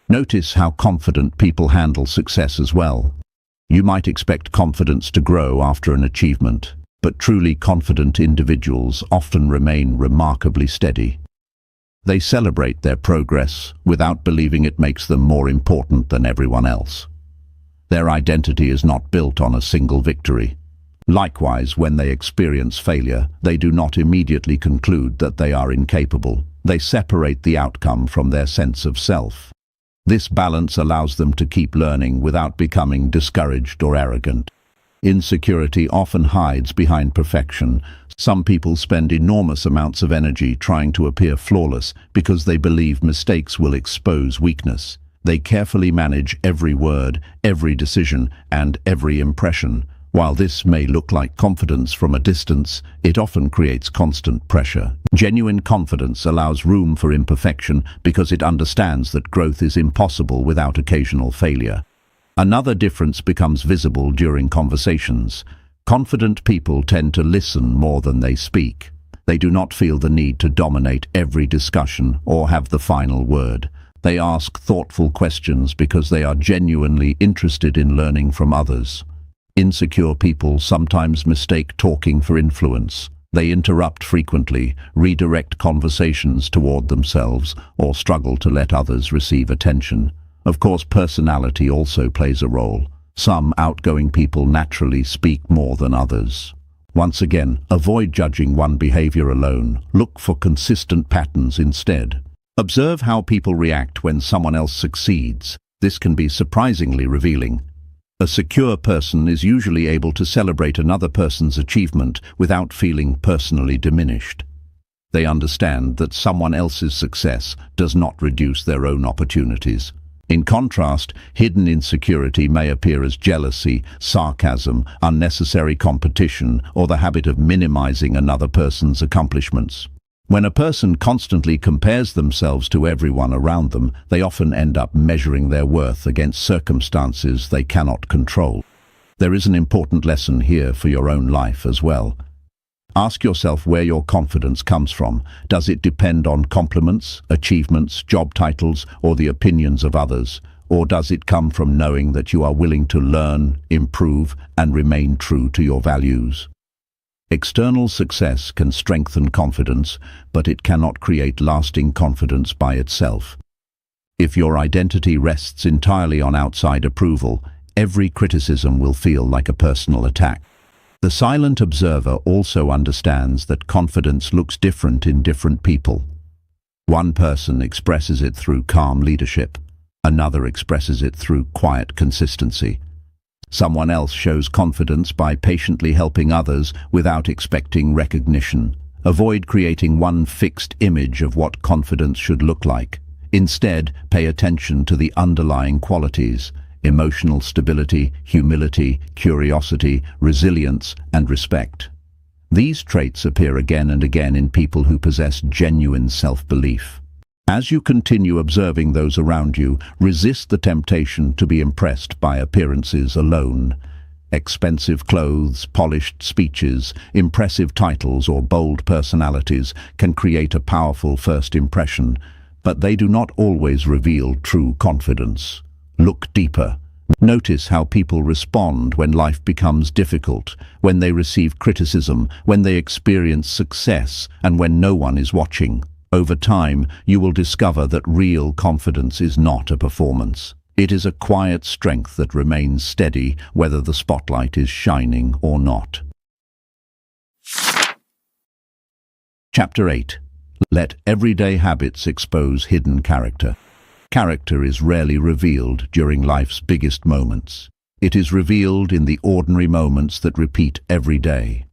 Notice how confident people handle success as well. You might expect confidence to grow after an achievement, but truly confident individuals often remain remarkably steady. They celebrate their progress without believing it makes them more important than everyone else. Their identity is not built on a single victory. Likewise, when they experience failure, they do not immediately conclude that they are incapable. They separate the outcome from their sense of self. This balance allows them to keep learning without becoming discouraged or arrogant. Insecurity often hides behind perfection. Some people spend enormous amounts of energy trying to appear flawless because they believe mistakes will expose weakness. They carefully manage every word, every decision, and every impression. While this may look like confidence from a distance, it often creates constant pressure. Genuine confidence allows room for imperfection because it understands that growth is impossible without occasional failure. Another difference becomes visible during conversations. Confident people tend to listen more than they speak. They do not feel the need to dominate every discussion or have the final word. They ask thoughtful questions because they are genuinely interested in learning from others. Insecure people sometimes mistake talking for influence. They interrupt frequently, redirect conversations toward themselves, or struggle to let others receive attention. Of course, personality also plays a role. Some outgoing people naturally speak more than others. Once again, avoid judging one behavior alone. Look for consistent patterns instead. Observe how people react when someone else succeeds. This can be surprisingly revealing. A secure person is usually able to celebrate another person's achievement without feeling personally diminished. They understand that someone else's success does not reduce their own opportunities. In contrast, hidden insecurity may appear as jealousy, sarcasm, unnecessary competition, or the habit of minimizing another person's accomplishments. When a person constantly compares themselves to everyone around them, they often end up measuring their worth against circumstances they cannot control. There is an important lesson here for your own life as well. Ask yourself where your confidence comes from. Does it depend on compliments, achievements, job titles, or the opinions of others? Or does it come from knowing that you are willing to learn, improve, and remain true to your values? External success can strengthen confidence, but it cannot create lasting confidence by itself. If your identity rests entirely on outside approval, every criticism will feel like a personal attack. The silent observer also understands that confidence looks different in different people. One person expresses it through calm leadership, another expresses it through quiet consistency. Someone else shows confidence by patiently helping others without expecting recognition. Avoid creating one fixed image of what confidence should look like. Instead, pay attention to the underlying qualities: emotional stability, humility, curiosity, resilience, and respect. These traits appear again and again in people who possess genuine self-belief. As you continue observing those around you, resist the temptation to be impressed by appearances alone. Expensive clothes, polished speeches, impressive titles, or bold personalities can create a powerful first impression, but they do not always reveal true confidence. Look deeper. Notice how people respond when life becomes difficult, when they receive criticism, when they experience success, and when no one is watching. Over time, you will discover that real confidence is not a performance. It is a quiet strength that remains steady whether the spotlight is shining or not. Chapter 8. Let everyday habits expose hidden character. Character is rarely revealed during life's biggest moments. It is revealed in the ordinary moments that repeat every day.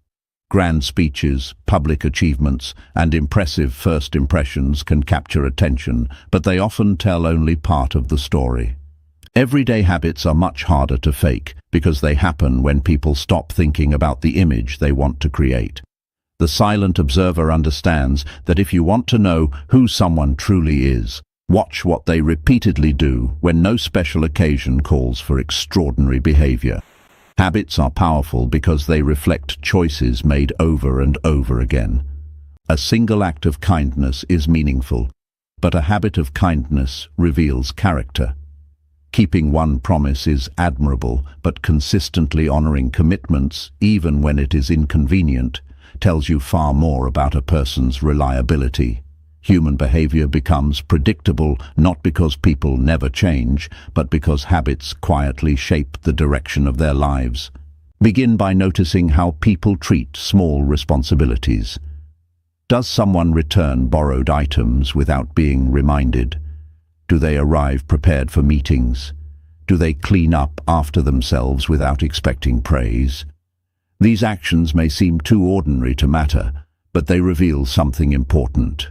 Grand speeches, public achievements, and impressive first impressions can capture attention, but they often tell only part of the story. Everyday habits are much harder to fake because they happen when people stop thinking about the image they want to create. The silent observer understands that if you want to know who someone truly is, watch what they repeatedly do when no special occasion calls for extraordinary behavior. Habits are powerful because they reflect choices made over and over again. A single act of kindness is meaningful, but a habit of kindness reveals character. Keeping one promise is admirable, but consistently honoring commitments, even when it is inconvenient, tells you far more about a person's reliability. Human behavior becomes predictable not because people never change, but because habits quietly shape the direction of their lives. Begin by noticing how people treat small responsibilities. Does someone return borrowed items without being reminded? Do they arrive prepared for meetings? Do they clean up after themselves without expecting praise? These actions may seem too ordinary to matter, but they reveal something important.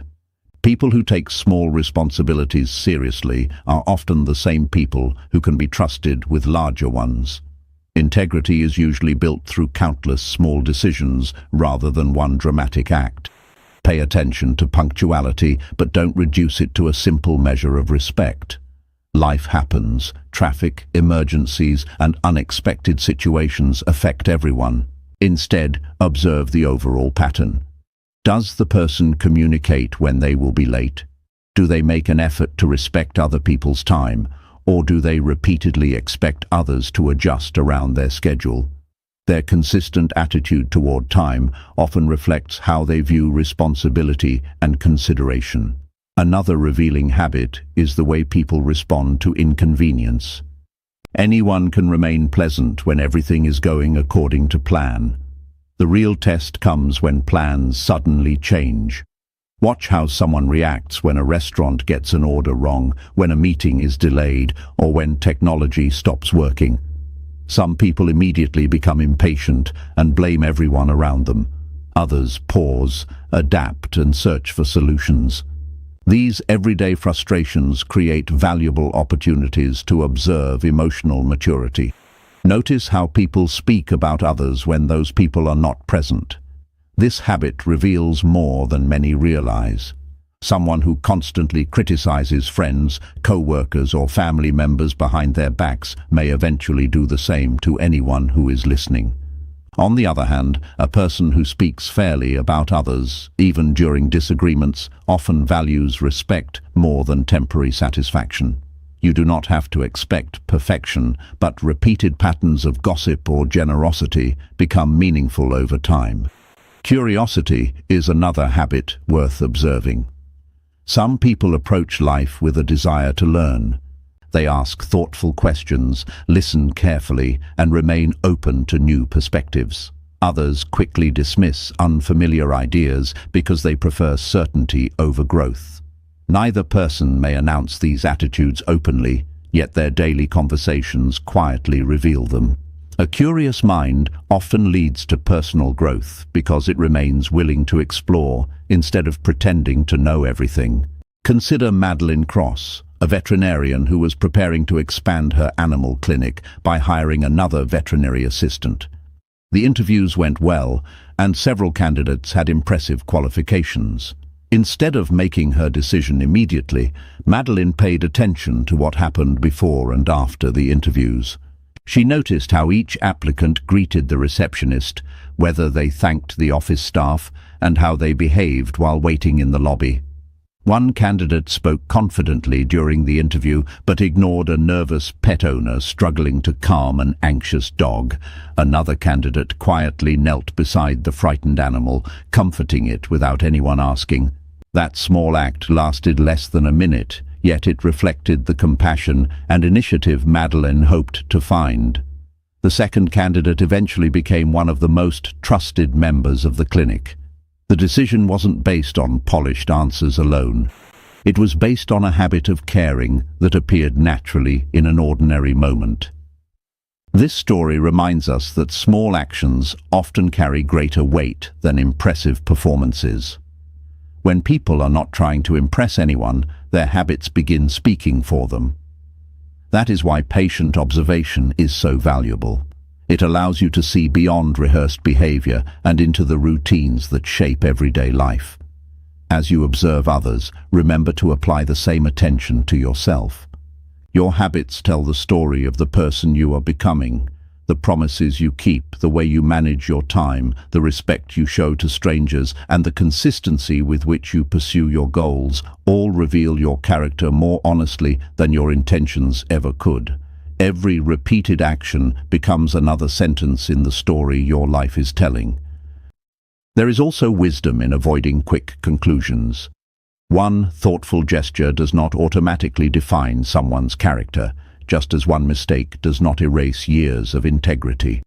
People who take small responsibilities seriously are often the same people who can be trusted with larger ones. Integrity is usually built through countless small decisions rather than one dramatic act. Pay attention to punctuality, but don't reduce it to a simple measure of respect. Life happens. Traffic, emergencies, and unexpected situations affect everyone. Instead, observe the overall pattern. Does the person communicate when they will be late? Do they make an effort to respect other people's time, or do they repeatedly expect others to adjust around their schedule? Their consistent attitude toward time often reflects how they view responsibility and consideration. Another revealing habit is the way people respond to inconvenience. Anyone can remain pleasant when everything is going according to plan. The real test comes when plans suddenly change. Watch how someone reacts when a restaurant gets an order wrong, when a meeting is delayed, or when technology stops working. Some people immediately become impatient and blame everyone around them. Others pause, adapt, and search for solutions. These everyday frustrations create valuable opportunities to observe emotional maturity. Notice how people speak about others when those people are not present. This habit reveals more than many realize. Someone who constantly criticizes friends, co-workers, or family members behind their backs may eventually do the same to anyone who is listening. On the other hand, a person who speaks fairly about others, even during disagreements, often values respect more than temporary satisfaction. You do not have to expect perfection, but repeated patterns of gossip or generosity become meaningful over time. Curiosity is another habit worth observing. Some people approach life with a desire to learn. They ask thoughtful questions, listen carefully, and remain open to new perspectives. Others quickly dismiss unfamiliar ideas because they prefer certainty over growth. Neither person may announce these attitudes openly, yet their daily conversations quietly reveal them. A curious mind often leads to personal growth because it remains willing to explore instead of pretending to know everything. Consider Madeline Cross, a veterinarian who was preparing to expand her animal clinic by hiring another veterinary assistant. The interviews went well, and several candidates had impressive qualifications. Instead of making her decision immediately, Madeline paid attention to what happened before and after the interviews. She noticed how each applicant greeted the receptionist, whether they thanked the office staff, and how they behaved while waiting in the lobby. One candidate spoke confidently during the interview, but ignored a nervous pet owner struggling to calm an anxious dog. Another candidate quietly knelt beside the frightened animal, comforting it without anyone asking. That small act lasted less than a minute, yet it reflected the compassion and initiative Madeline hoped to find. The second candidate eventually became one of the most trusted members of the clinic. The decision wasn't based on polished answers alone. It was based on a habit of caring that appeared naturally in an ordinary moment. This story reminds us that small actions often carry greater weight than impressive performances. When people are not trying to impress anyone, their habits begin speaking for them. That is why patient observation is so valuable. It allows you to see beyond rehearsed behavior and into the routines that shape everyday life. As you observe others, remember to apply the same attention to yourself. Your habits tell the story of the person you are becoming. The promises you keep, the way you manage your time, the respect you show to strangers, and the consistency with which you pursue your goals all reveal your character more honestly than your intentions ever could. Every repeated action becomes another sentence in the story your life is telling. There is also wisdom in avoiding quick conclusions. One thoughtful gesture does not automatically define someone's character, just as one mistake does not erase years of integrity.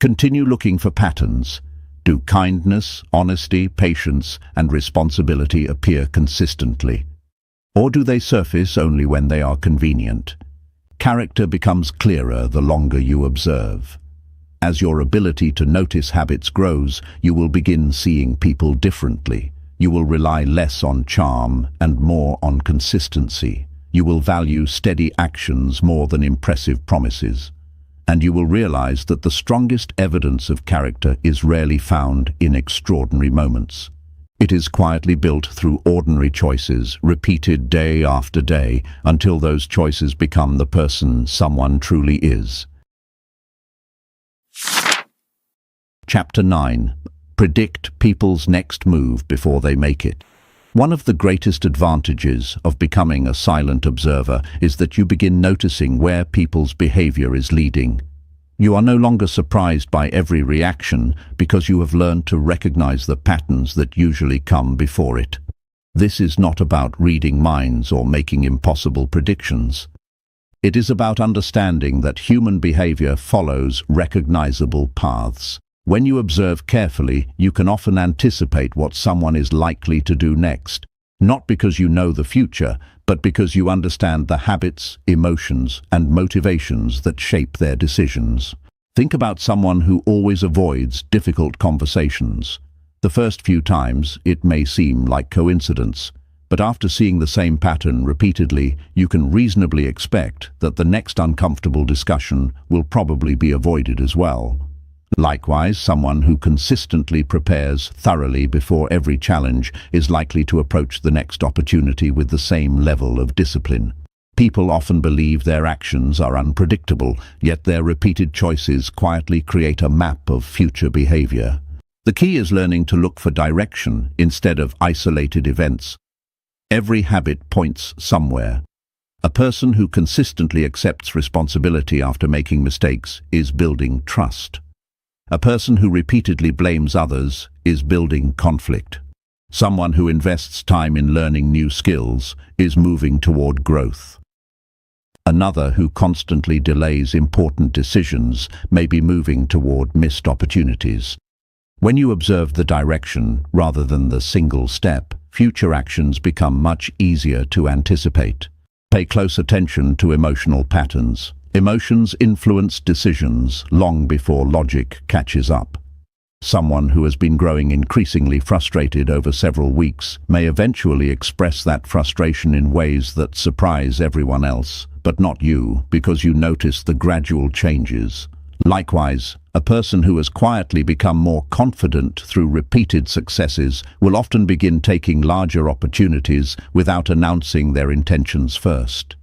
Continue looking for patterns. Do kindness, honesty, patience, and responsibility appear consistently? Or do they surface only when they are convenient? Character becomes clearer the longer you observe. As your ability to notice habits grows, you will begin seeing people differently. You will rely less on charm and more on consistency. You will value steady actions more than impressive promises. And you will realize that the strongest evidence of character is rarely found in extraordinary moments. It is quietly built through ordinary choices, repeated day after day, until those choices become the person someone truly is. Chapter 9. Predict people's next move before they make it. One of the greatest advantages of becoming a silent observer is that you begin noticing where people's behavior is leading. You are no longer surprised by every reaction because you have learned to recognize the patterns that usually come before it. This is not about reading minds or making impossible predictions. It is about understanding that human behavior follows recognizable paths. When you observe carefully, you can often anticipate what someone is likely to do next, not because you know the future, but because you understand the habits, emotions, and motivations that shape their decisions. Think about someone who always avoids difficult conversations. The first few times, it may seem like coincidence, but after seeing the same pattern repeatedly, you can reasonably expect that the next uncomfortable discussion will probably be avoided as well. Likewise, someone who consistently prepares thoroughly before every challenge is likely to approach the next opportunity with the same level of discipline. People often believe their actions are unpredictable, yet their repeated choices quietly create a map of future behavior. The key is learning to look for direction instead of isolated events. Every habit points somewhere. A person who consistently accepts responsibility after making mistakes is building trust. A person who repeatedly blames others is building conflict. Someone who invests time in learning new skills is moving toward growth. Another who constantly delays important decisions may be moving toward missed opportunities. When you observe the direction rather than the single step, future actions become much easier to anticipate. Pay close attention to emotional patterns. Emotions influence decisions long before logic catches up. Someone who has been growing increasingly frustrated over several weeks may eventually express that frustration in ways that surprise everyone else, but not you, because you notice the gradual changes. Likewise, a person who has quietly become more confident through repeated successes will often begin taking larger opportunities without announcing their intentions first.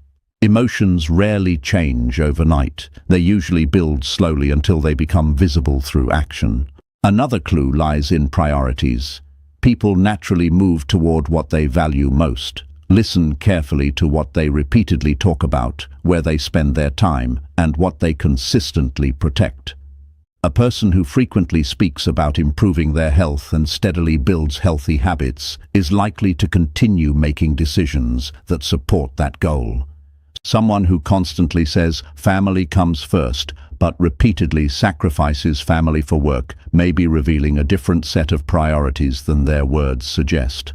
Emotions rarely change overnight. They usually build slowly until they become visible through action. Another clue lies in priorities. People naturally move toward what they value most. Listen carefully to what they repeatedly talk about, where they spend their time, and what they consistently protect. A person who frequently speaks about improving their health and steadily builds healthy habits is likely to continue making decisions that support that goal. Someone who constantly says family comes first, but repeatedly sacrifices family for work may be revealing a different set of priorities than their words suggest.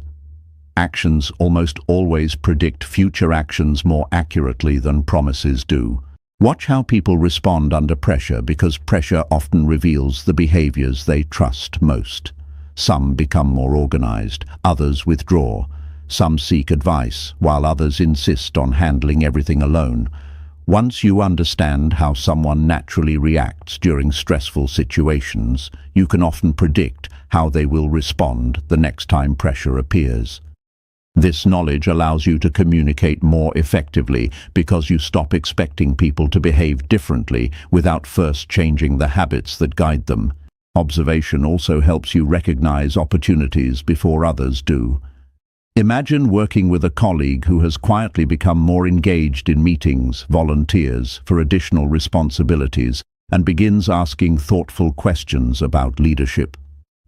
Actions almost always predict future actions more accurately than promises do. Watch how people respond under pressure, because pressure often reveals the behaviors they trust most. Some become more organized, others withdraw. Some seek advice, while others insist on handling everything alone. Once you understand how someone naturally reacts during stressful situations, you can often predict how they will respond the next time pressure appears. This knowledge allows you to communicate more effectively because you stop expecting people to behave differently without first changing the habits that guide them. Observation also helps you recognize opportunities before others do. Imagine working with a colleague who has quietly become more engaged in meetings, volunteers for additional responsibilities, and begins asking thoughtful questions about leadership.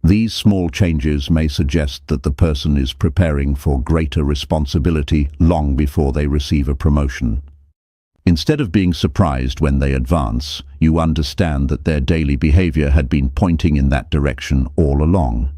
These small changes may suggest that the person is preparing for greater responsibility long before they receive a promotion. Instead of being surprised when they advance, you understand that their daily behavior had been pointing in that direction all along.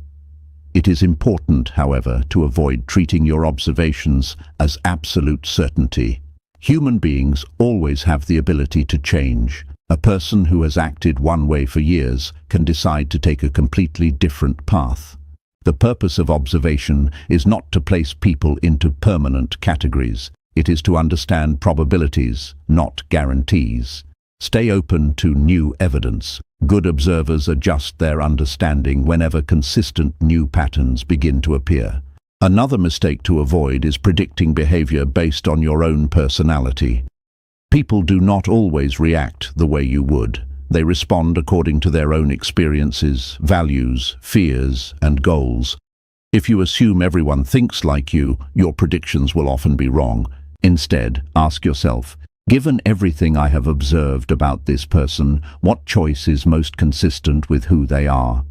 It is important, however, to avoid treating your observations as absolute certainty. Human beings always have the ability to change. A person who has acted one way for years can decide to take a completely different path. The purpose of observation is not to place people into permanent categories. It is to understand probabilities, not guarantees. Stay open to new evidence. Good observers adjust their understanding whenever consistent new patterns begin to appear. Another mistake to avoid is predicting behavior based on your own personality. People do not always react the way you would. They respond according to their own experiences, values, fears, and goals. If you assume everyone thinks like you, your predictions will often be wrong. Instead, ask yourself, given everything I have observed about this person, what choice is most consistent with who they are?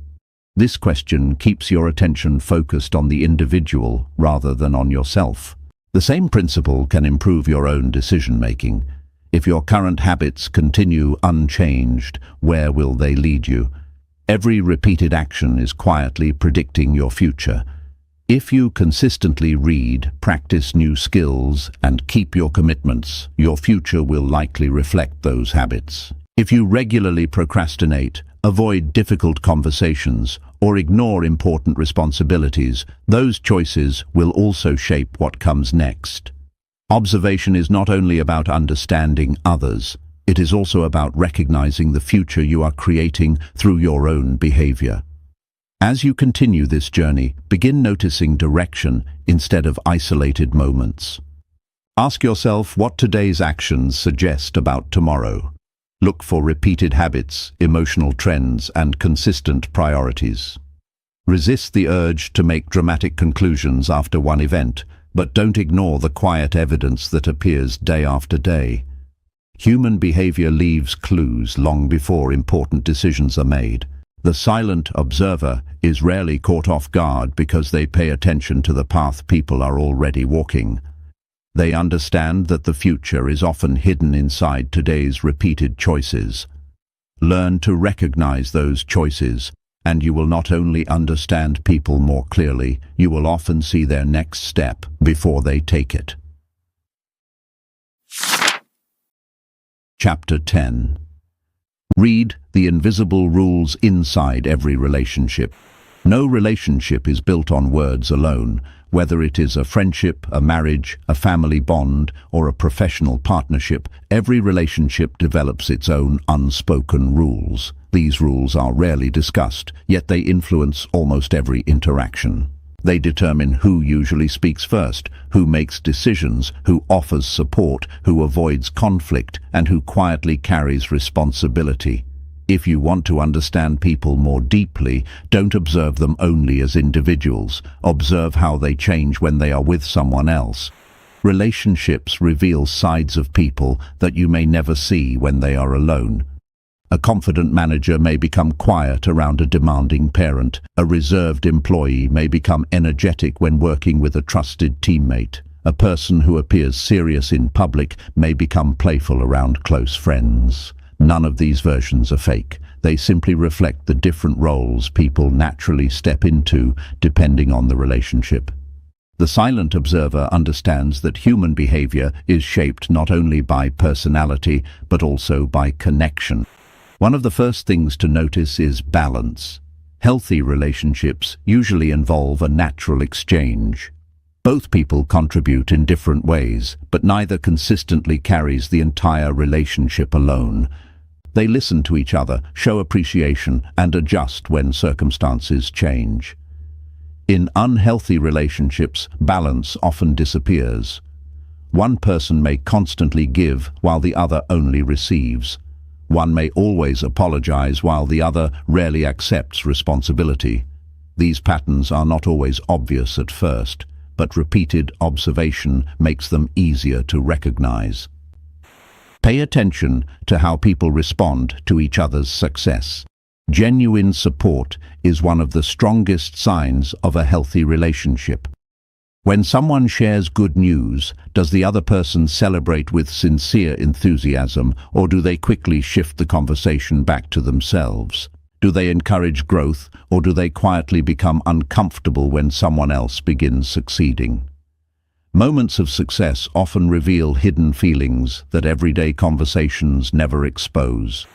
This question keeps your attention focused on the individual rather than on yourself. The same principle can improve your own decision-making. If your current habits continue unchanged, where will they lead you? Every repeated action is quietly predicting your future. If you consistently read, practice new skills, and keep your commitments, your future will likely reflect those habits. If you regularly procrastinate, avoid difficult conversations, or ignore important responsibilities, those choices will also shape what comes next. Observation is not only about understanding others, it is also about recognizing the future you are creating through your own behavior. As you continue this journey, begin noticing direction instead of isolated moments. Ask yourself what today's actions suggest about tomorrow. Look for repeated habits, emotional trends, and consistent priorities. Resist the urge to make dramatic conclusions after one event, but don't ignore the quiet evidence that appears day after day. Human behavior leaves clues long before important decisions are made. The silent observer is rarely caught off guard because they pay attention to the path people are already walking. They understand that the future is often hidden inside today's repeated choices. Learn to recognize those choices, and you will not only understand people more clearly, you will often see their next step before they take it. Chapter 10. Read the invisible rules inside every relationship. No relationship is built on words alone, whether it is a friendship, a marriage, a family bond, or a professional partnership. Every relationship develops its own unspoken rules. These rules are rarely discussed, yet they influence almost every interaction. They determine who usually speaks first, who makes decisions, who offers support, who avoids conflict, and who quietly carries responsibility. If you want to understand people more deeply, don't observe them only as individuals. Observe how they change when they are with someone else. Relationships reveal sides of people that you may never see when they are alone. A confident manager may become quiet around a demanding parent. A reserved employee may become energetic when working with a trusted teammate. A person who appears serious in public may become playful around close friends. None of these versions are fake. They simply reflect the different roles people naturally step into depending on the relationship. The silent observer understands that human behavior is shaped not only by personality but also by connection. One of the first things to notice is balance. Healthy relationships usually involve a natural exchange. Both people contribute in different ways, but neither consistently carries the entire relationship alone. They listen to each other, show appreciation, and adjust when circumstances change. In unhealthy relationships, balance often disappears. One person may constantly give while the other only receives. One may always apologize while the other rarely accepts responsibility. These patterns are not always obvious at first, but repeated observation makes them easier to recognize. Pay attention to how people respond to each other's success. Genuine support is one of the strongest signs of a healthy relationship. When someone shares good news, does the other person celebrate with sincere enthusiasm, or do they quickly shift the conversation back to themselves? Do they encourage growth, or do they quietly become uncomfortable when someone else begins succeeding? Moments of success often reveal hidden feelings that everyday conversations never expose.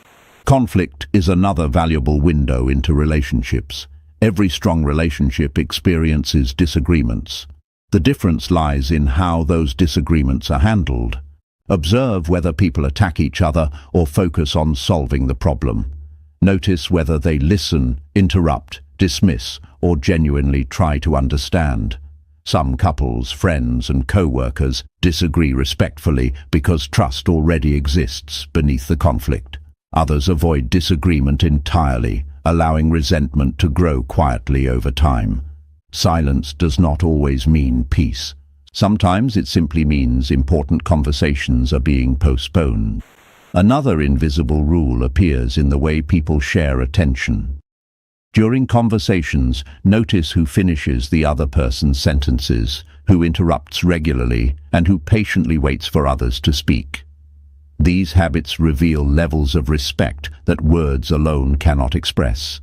Conflict is another valuable window into relationships. Every strong relationship experiences disagreements. The difference lies in how those disagreements are handled. Observe whether people attack each other or focus on solving the problem. Notice whether they listen, interrupt, dismiss, or genuinely try to understand. Some couples, friends, and co-workers disagree respectfully because trust already exists beneath the conflict. Others avoid disagreement entirely, allowing resentment to grow quietly over time. Silence does not always mean peace. Sometimes it simply means important conversations are being postponed. Another invisible rule appears in the way people share attention. During conversations, notice who finishes the other person's sentences, who interrupts regularly, and who patiently waits for others to speak. These habits reveal levels of respect that words alone cannot express.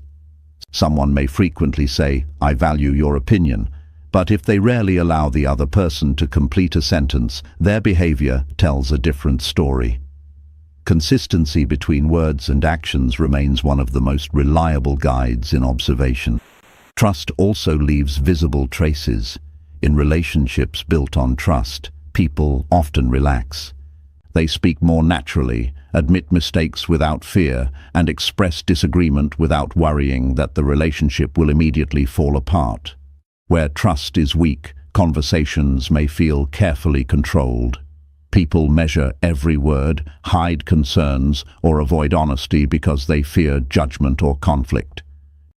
Someone may frequently say, "I value your opinion," but if they rarely allow the other person to complete a sentence, their behavior tells a different story. Consistency between words and actions remains one of the most reliable guides in observation. Trust also leaves visible traces. In relationships built on trust, people often relax. They speak more naturally, admit mistakes without fear, and express disagreement without worrying that the relationship will immediately fall apart. Where trust is weak, conversations may feel carefully controlled. People measure every word, hide concerns, or avoid honesty because they fear judgment or conflict.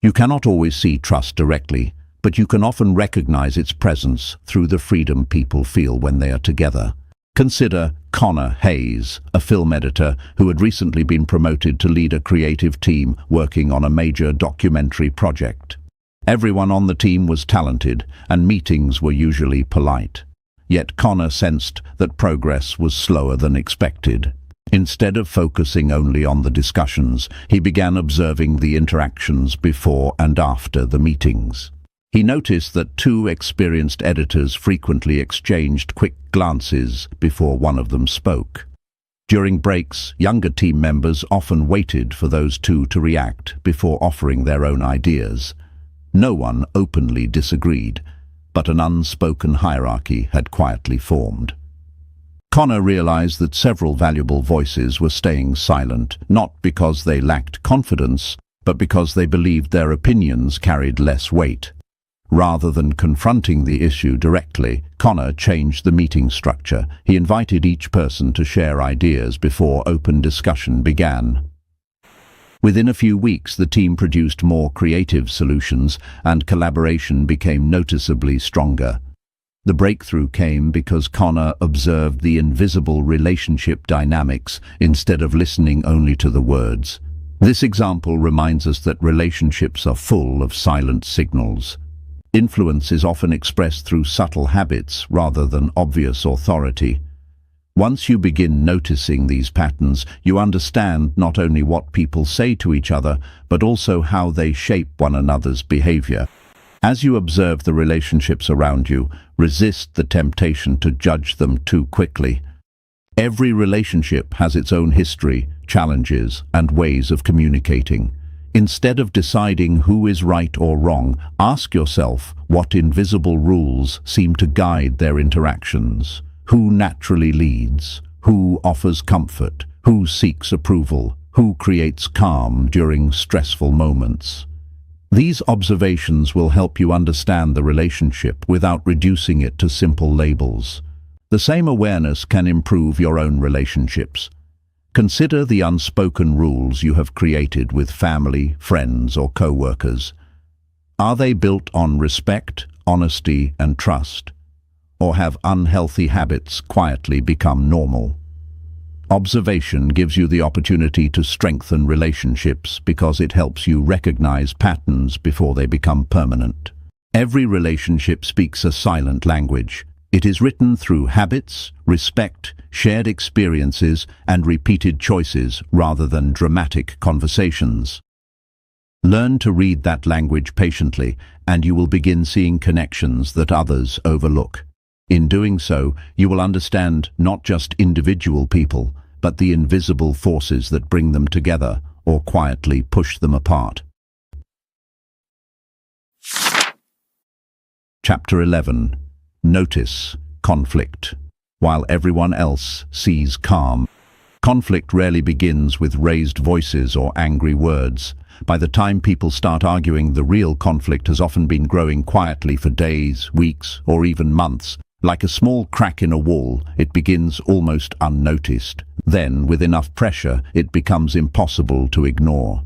You cannot always see trust directly, but you can often recognize its presence through the freedom people feel when they are together. Consider Connor Hayes, a film editor who had recently been promoted to lead a creative team working on a major documentary project. Everyone on the team was talented, and meetings were usually polite. Yet Connor sensed that progress was slower than expected. Instead of focusing only on the discussions, he began observing the interactions before and after the meetings. He noticed that two experienced editors frequently exchanged quick glances before one of them spoke. During breaks, younger team members often waited for those two to react before offering their own ideas. No one openly disagreed, but an unspoken hierarchy had quietly formed. Connor realized that several valuable voices were staying silent, not because they lacked confidence, but because they believed their opinions carried less weight. Rather than confronting the issue directly, Connor changed the meeting structure. He invited each person to share ideas before open discussion began. Within a few weeks, the team produced more creative solutions, and collaboration became noticeably stronger. The breakthrough came because Connor observed the invisible relationship dynamics instead of listening only to the words. This example reminds us that relationships are full of silent signals. Influence is often expressed through subtle habits rather than obvious authority. Once you begin noticing these patterns, you understand not only what people say to each other, but also how they shape one another's behavior. As you observe the relationships around you, resist the temptation to judge them too quickly. Every relationship has its own history, challenges, and ways of communicating. Instead of deciding who is right or wrong, ask yourself what invisible rules seem to guide their interactions. Who naturally leads? Who offers comfort? Who seeks approval? Who creates calm during stressful moments? These observations will help you understand the relationship without reducing it to simple labels. The same awareness can improve your own relationships. Consider the unspoken rules you have created with family, friends, or co-workers. Are they built on respect, honesty, and trust? Or have unhealthy habits quietly become normal? Observation gives you the opportunity to strengthen relationships because it helps you recognize patterns before they become permanent. Every relationship speaks a silent language. It is written through habits, respect, shared experiences, and repeated choices rather than dramatic conversations. Learn to read that language patiently, and you will begin seeing connections that others overlook. In doing so, you will understand not just individual people, but the invisible forces that bring them together or quietly push them apart. Chapter 11. Notice conflict. While everyone else sees calm, conflict rarely begins with raised voices or angry words. By the time people start arguing, the real conflict has often been growing quietly for days, weeks, or even months. Like a small crack in a wall, it begins almost unnoticed. Then, with enough pressure, it becomes impossible to ignore.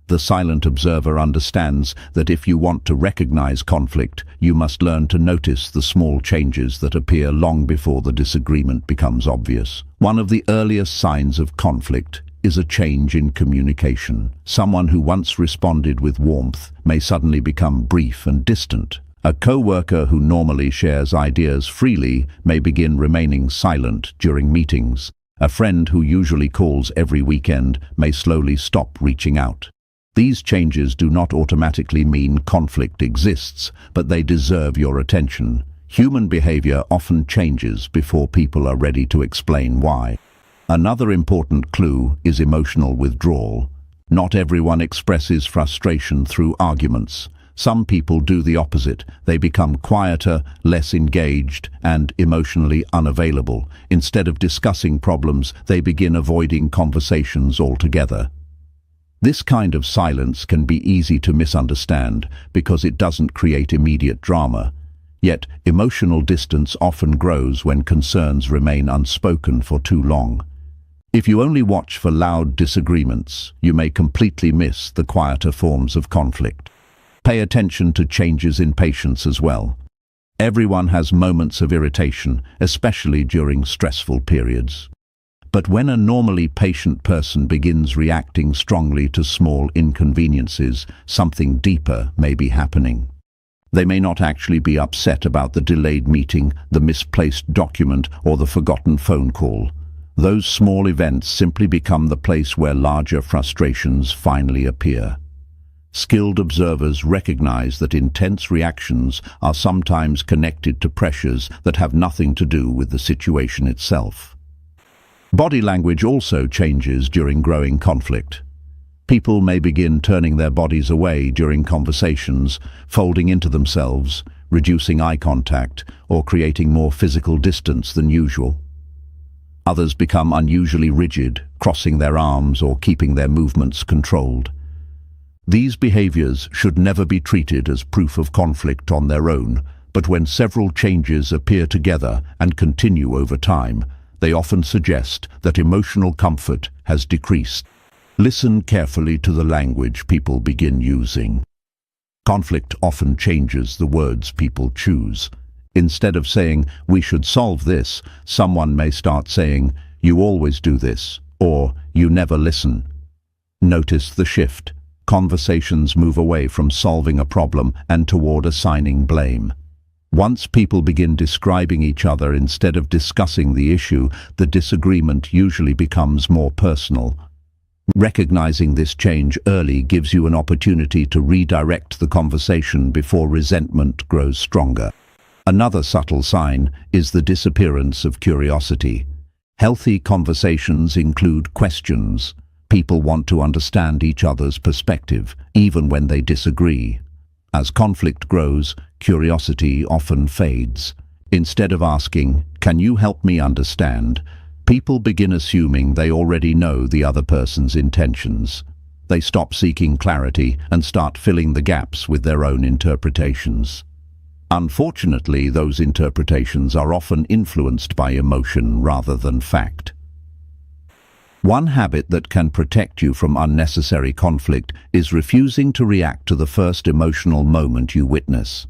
The silent observer understands that if you want to recognize conflict, you must learn to notice the small changes that appear long before the disagreement becomes obvious. One of the earliest signs of conflict is a change in communication. Someone who once responded with warmth may suddenly become brief and distant. A co-worker who normally shares ideas freely may begin remaining silent during meetings. A friend who usually calls every weekend may slowly stop reaching out. These changes do not automatically mean conflict exists, but they deserve your attention. Human behavior often changes before people are ready to explain why. Another important clue is emotional withdrawal. Not everyone expresses frustration through arguments. Some people do the opposite. They become quieter, less engaged, and emotionally unavailable. Instead of discussing problems, they begin avoiding conversations altogether. This kind of silence can be easy to misunderstand because it doesn't create immediate drama. Yet, emotional distance often grows when concerns remain unspoken for too long. If you only watch for loud disagreements, you may completely miss the quieter forms of conflict. Pay attention to changes in patience as well. Everyone has moments of irritation, especially during stressful periods. But when a normally patient person begins reacting strongly to small inconveniences, something deeper may be happening. They may not actually be upset about the delayed meeting, the misplaced document, or the forgotten phone call. Those small events simply become the place where larger frustrations finally appear. Skilled observers recognize that intense reactions are sometimes connected to pressures that have nothing to do with the situation itself. Body language also changes during growing conflict. People may begin turning their bodies away during conversations, folding into themselves, reducing eye contact, or creating more physical distance than usual. Others become unusually rigid, crossing their arms or keeping their movements controlled. These behaviors should never be treated as proof of conflict on their own, but when several changes appear together and continue over time, they often suggest that emotional comfort has decreased. Listen carefully to the language people begin using. Conflict often changes the words people choose. Instead of saying, "We should solve this," someone may start saying, "You always do this," or "You never listen." Notice the shift. Conversations move away from solving a problem and toward assigning blame. Once people begin describing each other instead of discussing the issue, the disagreement usually becomes more personal. Recognizing this change early gives you an opportunity to redirect the conversation before resentment grows stronger. Another subtle sign is the disappearance of curiosity. Healthy conversations include questions. People want to understand each other's perspective, even when they disagree. As conflict grows, curiosity often fades. Instead of asking, "Can you help me understand?" people begin assuming they already know the other person's intentions. They stop seeking clarity and start filling the gaps with their own interpretations. Unfortunately, those interpretations are often influenced by emotion rather than fact. One habit that can protect you from unnecessary conflict is refusing to react to the first emotional moment you witness.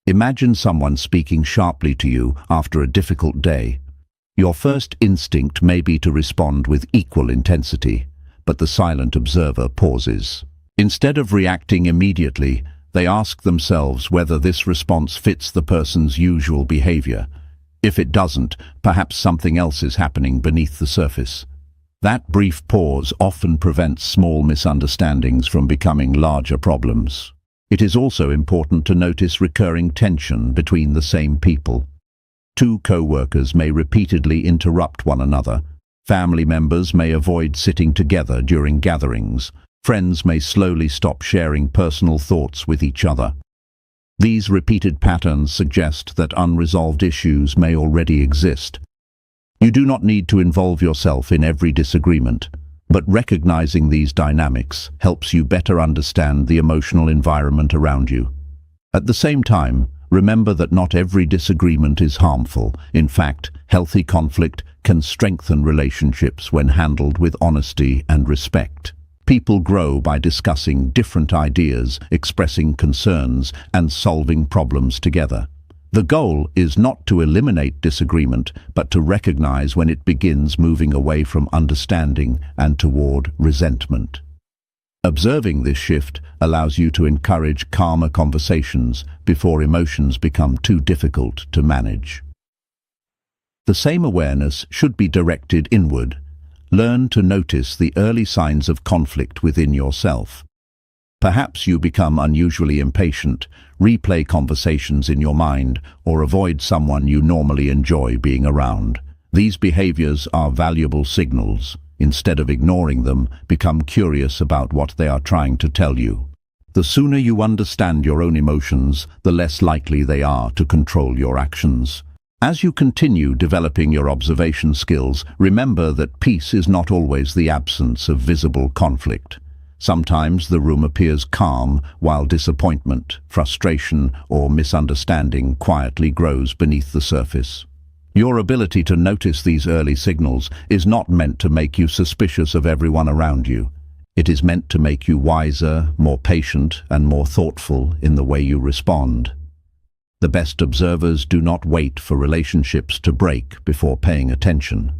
Imagine someone speaking sharply to you after a difficult day. Your first instinct may be to respond with equal intensity, but the silent observer pauses. Instead of reacting immediately, they ask themselves whether this response fits the person's usual behavior. If it doesn't, perhaps something else is happening beneath the surface. That brief pause often prevents small misunderstandings from becoming larger problems. It is also important to notice recurring tension between the same people. Two co-workers may repeatedly interrupt one another. Family members may avoid sitting together during gatherings. Friends may slowly stop sharing personal thoughts with each other. These repeated patterns suggest that unresolved issues may already exist. You do not need to involve yourself in every disagreement, but recognizing these dynamics helps you better understand the emotional environment around you. At the same time, remember that not every disagreement is harmful. In fact, healthy conflict can strengthen relationships when handled with honesty and respect. People grow by discussing different ideas, expressing concerns, and solving problems together. The goal is not to eliminate disagreement, but to recognize when it begins moving away from understanding and toward resentment. Observing this shift allows you to encourage calmer conversations before emotions become too difficult to manage. The same awareness should be directed inward. Learn to notice the early signs of conflict within yourself. Perhaps you become unusually impatient, replay conversations in your mind, or avoid someone you normally enjoy being around. These behaviors are valuable signals. Instead of ignoring them, become curious about what they are trying to tell you. The sooner you understand your own emotions, the less likely they are to control your actions. As you continue developing your observation skills, remember that peace is not always the absence of visible conflict. Sometimes the room appears calm, while disappointment, frustration, or misunderstanding quietly grows beneath the surface. Your ability to notice these early signals is not meant to make you suspicious of everyone around you. It is meant to make you wiser, more patient, and more thoughtful in the way you respond. The best observers do not wait for relationships to break before paying attention.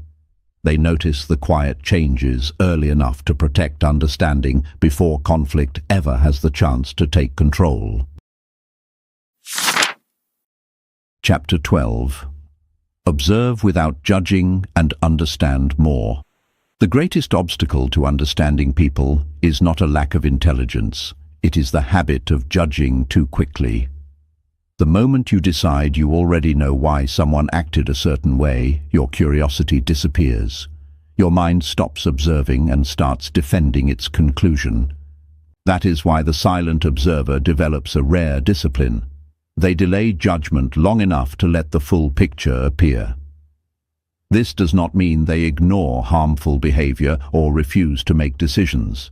They notice the quiet changes early enough to protect understanding before conflict ever has the chance to take control. Chapter 12. Observe without judging and understand more. The greatest obstacle to understanding people is not a lack of intelligence. It is the habit of judging too quickly. The moment you decide you already know why someone acted a certain way, your curiosity disappears. Your mind stops observing and starts defending its conclusion. That is why the silent observer develops a rare discipline. They delay judgment long enough to let the full picture appear. This does not mean they ignore harmful behavior or refuse to make decisions.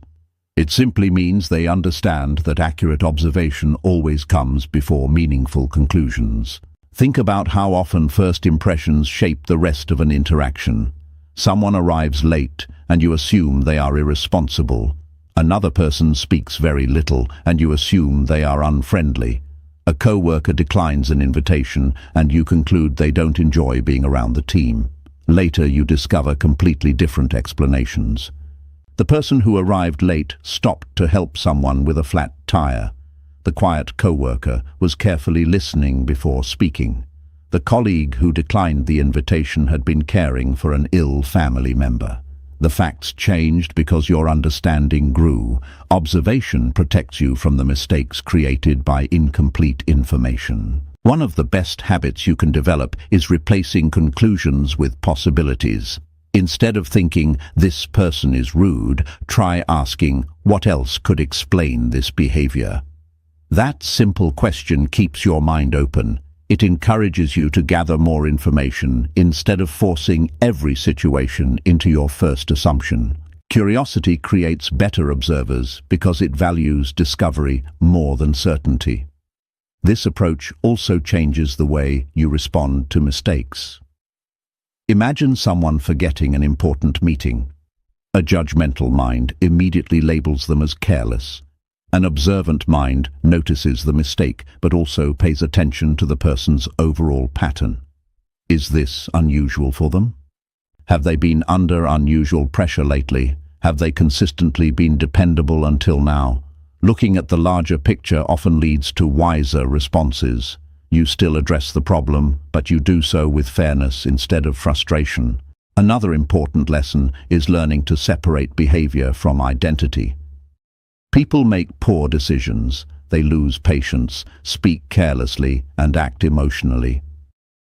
It simply means they understand that accurate observation always comes before meaningful conclusions. Think about how often first impressions shape the rest of an interaction. Someone arrives late and you assume they are irresponsible. Another person speaks very little and you assume they are unfriendly. A coworker declines an invitation and you conclude they don't enjoy being around the team. Later you discover completely different explanations. The person who arrived late stopped to help someone with a flat tire. The quiet coworker was carefully listening before speaking. The colleague who declined the invitation had been caring for an ill family member. The facts changed because your understanding grew. Observation protects you from the mistakes created by incomplete information. One of the best habits you can develop is replacing conclusions with possibilities. Instead of thinking, "This person is rude," try asking, "What else could explain this behavior?" That simple question keeps your mind open. It encourages you to gather more information instead of forcing every situation into your first assumption. Curiosity creates better observers because it values discovery more than certainty. This approach also changes the way you respond to mistakes. Imagine someone forgetting an important meeting. A judgmental mind immediately labels them as careless. An observant mind notices the mistake, but also pays attention to the person's overall pattern. Is this unusual for them? Have they been under unusual pressure lately? Have they consistently been dependable until now? Looking at the larger picture often leads to wiser responses. You still address the problem, but you do so with fairness instead of frustration. Another important lesson is learning to separate behavior from identity. People make poor decisions, they lose patience, speak carelessly, and act emotionally.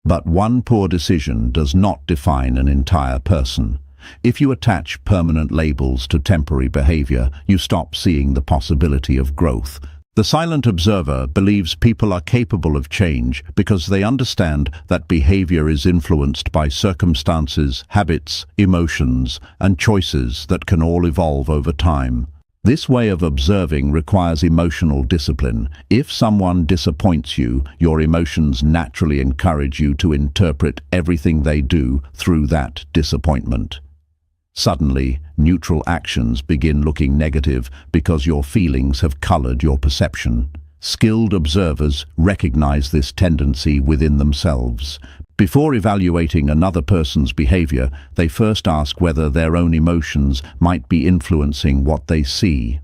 But one poor decision does not define an entire person. If you attach permanent labels to temporary behavior, you stop seeing the possibility of growth. The silent observer believes people are capable of change because they understand that behavior is influenced by circumstances, habits, emotions, and choices that can all evolve over time. This way of observing requires emotional discipline. If someone disappoints you, your emotions naturally encourage you to interpret everything they do through that disappointment. Suddenly, neutral actions begin looking negative because your feelings have colored your perception. Skilled observers recognize this tendency within themselves. Before evaluating another person's behavior, they first ask whether their own emotions might be influencing what they see.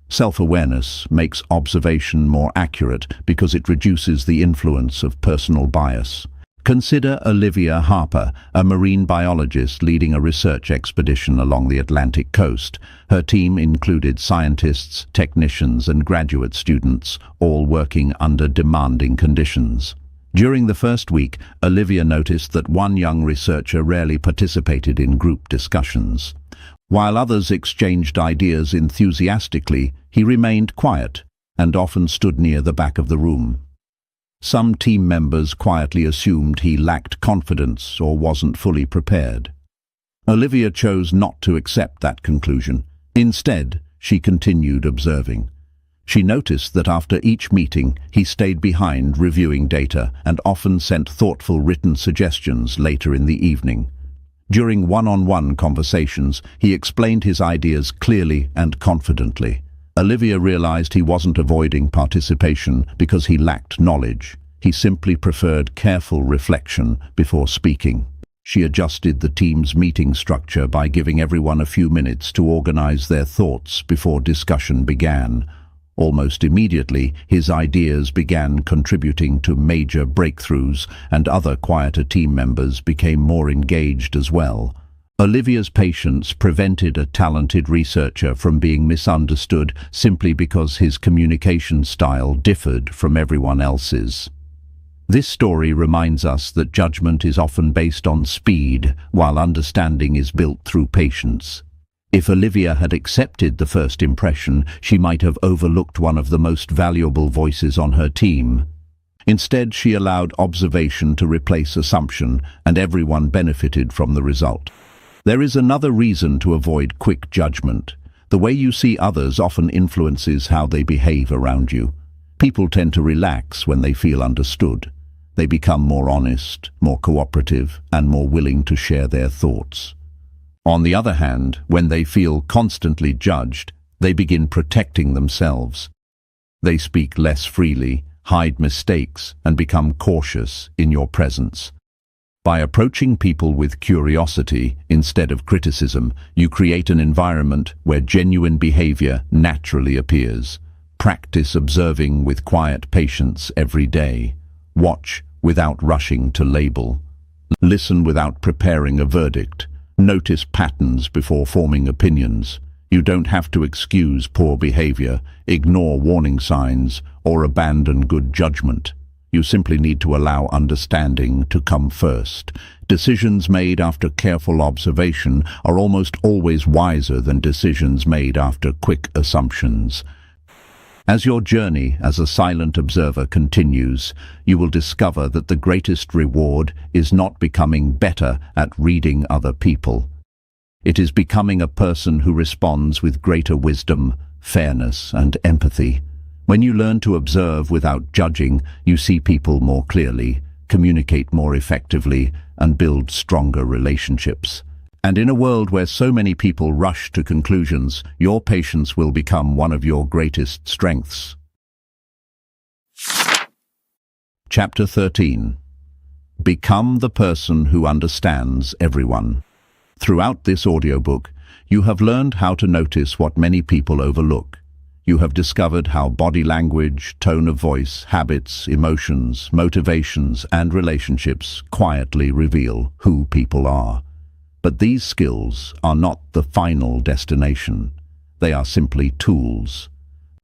Self-awareness makes observation more accurate because it reduces the influence of personal bias. Consider Olivia Harper, a marine biologist leading a research expedition along the Atlantic coast. Her team included scientists, technicians, and graduate students, all working under demanding conditions. During the first week, Olivia noticed that one young researcher rarely participated in group discussions. While others exchanged ideas enthusiastically, he remained quiet and often stood near the back of the room. Some team members quietly assumed he lacked confidence or wasn't fully prepared. Olivia chose not to accept that conclusion. Instead, she continued observing. She noticed that after each meeting, he stayed behind reviewing data and often sent thoughtful written suggestions later in the evening. During one-on-one conversations, he explained his ideas clearly and confidently. Olivia realized he wasn't avoiding participation because he lacked knowledge. He simply preferred careful reflection before speaking. She adjusted the team's meeting structure by giving everyone a few minutes to organize their thoughts before discussion began. Almost immediately, his ideas began contributing to major breakthroughs, and other quieter team members became more engaged as well. Olivia's patience prevented a talented researcher from being misunderstood simply because his communication style differed from everyone else's. This story reminds us that judgment is often based on speed, while understanding is built through patience. If Olivia had accepted the first impression, she might have overlooked one of the most valuable voices on her team. Instead, she allowed observation to replace assumption, and everyone benefited from the result. There is another reason to avoid quick judgment. The way you see others often influences how they behave around you. People tend to relax when they feel understood. They become more honest, more cooperative, and more willing to share their thoughts. On the other hand, when they feel constantly judged, they begin protecting themselves. They speak less freely, hide mistakes, and become cautious in your presence. By approaching people with curiosity instead of criticism, you create an environment where genuine behavior naturally appears. Practice observing with quiet patience every day. Watch without rushing to label. Listen without preparing a verdict. Notice patterns before forming opinions. You don't have to excuse poor behavior, ignore warning signs, or abandon good judgment. You simply need to allow understanding to come first. Decisions made after careful observation are almost always wiser than decisions made after quick assumptions. As your journey as a silent observer continues, you will discover that the greatest reward is not becoming better at reading other people. It is becoming a person who responds with greater wisdom, fairness, and empathy. When you learn to observe without judging, you see people more clearly, communicate more effectively, and build stronger relationships. And in a world where so many people rush to conclusions, your patience will become one of your greatest strengths. Chapter 13. Become the person who understands everyone. Throughout this audiobook, you have learned how to notice what many people overlook. You have discovered how body language, tone of voice, habits, emotions, motivations, and relationships quietly reveal who people are. But these skills are not the final destination. They are simply tools.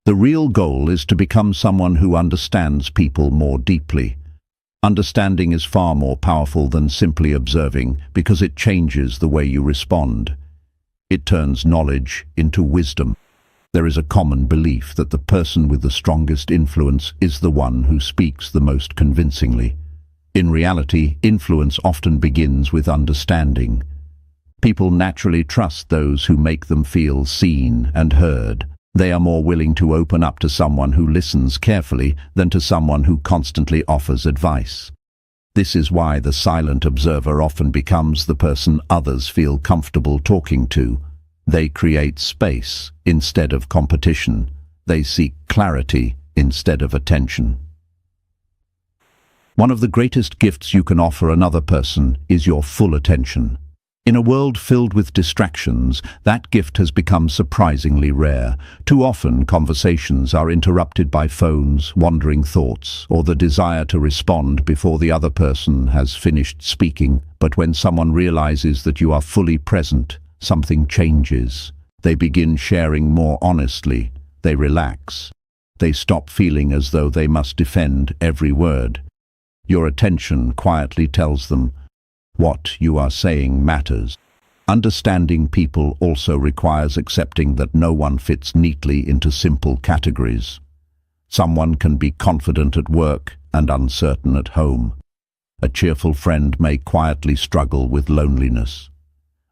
The real goal is to become someone who understands people more deeply. Understanding is far more powerful than simply observing because it changes the way you respond. It turns knowledge into wisdom. There is a common belief that the person with the strongest influence is the one who speaks the most convincingly. In reality, influence often begins with understanding. People naturally trust those who make them feel seen and heard. They are more willing to open up to someone who listens carefully than to someone who constantly offers advice. This is why the silent observer often becomes the person others feel comfortable talking to. They create space instead of competition. They seek clarity instead of attention. One of the greatest gifts you can offer another person is your full attention. In a world filled with distractions, that gift has become surprisingly rare. Too often, conversations are interrupted by phones, wandering thoughts, or the desire to respond before the other person has finished speaking. But when someone realizes that you are fully present, something changes. They begin sharing more honestly. They relax. They stop feeling as though they must defend every word. Your attention quietly tells them, what you are saying matters. Understanding people also requires accepting that no one fits neatly into simple categories. Someone can be confident at work and uncertain at home. A cheerful friend may quietly struggle with loneliness.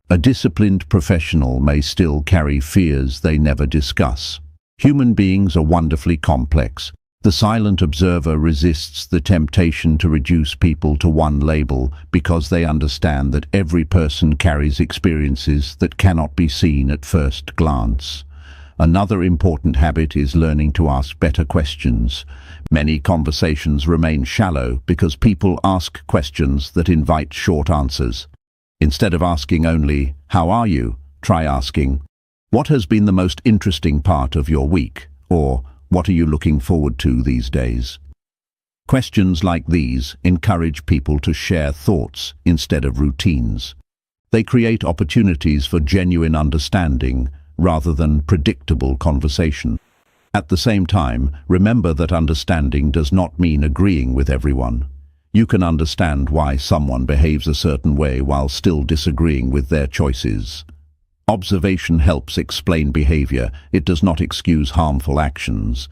A disciplined professional may still carry fears they never discuss. Human beings are wonderfully complex. The silent observer resists the temptation to reduce people to one label because they understand that every person carries experiences that cannot be seen at first glance. Another important habit is learning to ask better questions. Many conversations remain shallow because people ask questions that invite short answers. Instead of asking only, "How are you?" try asking, "What has been the most interesting part of your week?" or "What are you looking forward to these days?" Questions like these encourage people to share thoughts instead of routines. They create opportunities for genuine understanding rather than predictable conversation. At the same time, remember that understanding does not mean agreeing with everyone. You can understand why someone behaves a certain way while still disagreeing with their choices. Observation helps explain behavior. It does not excuse harmful actions.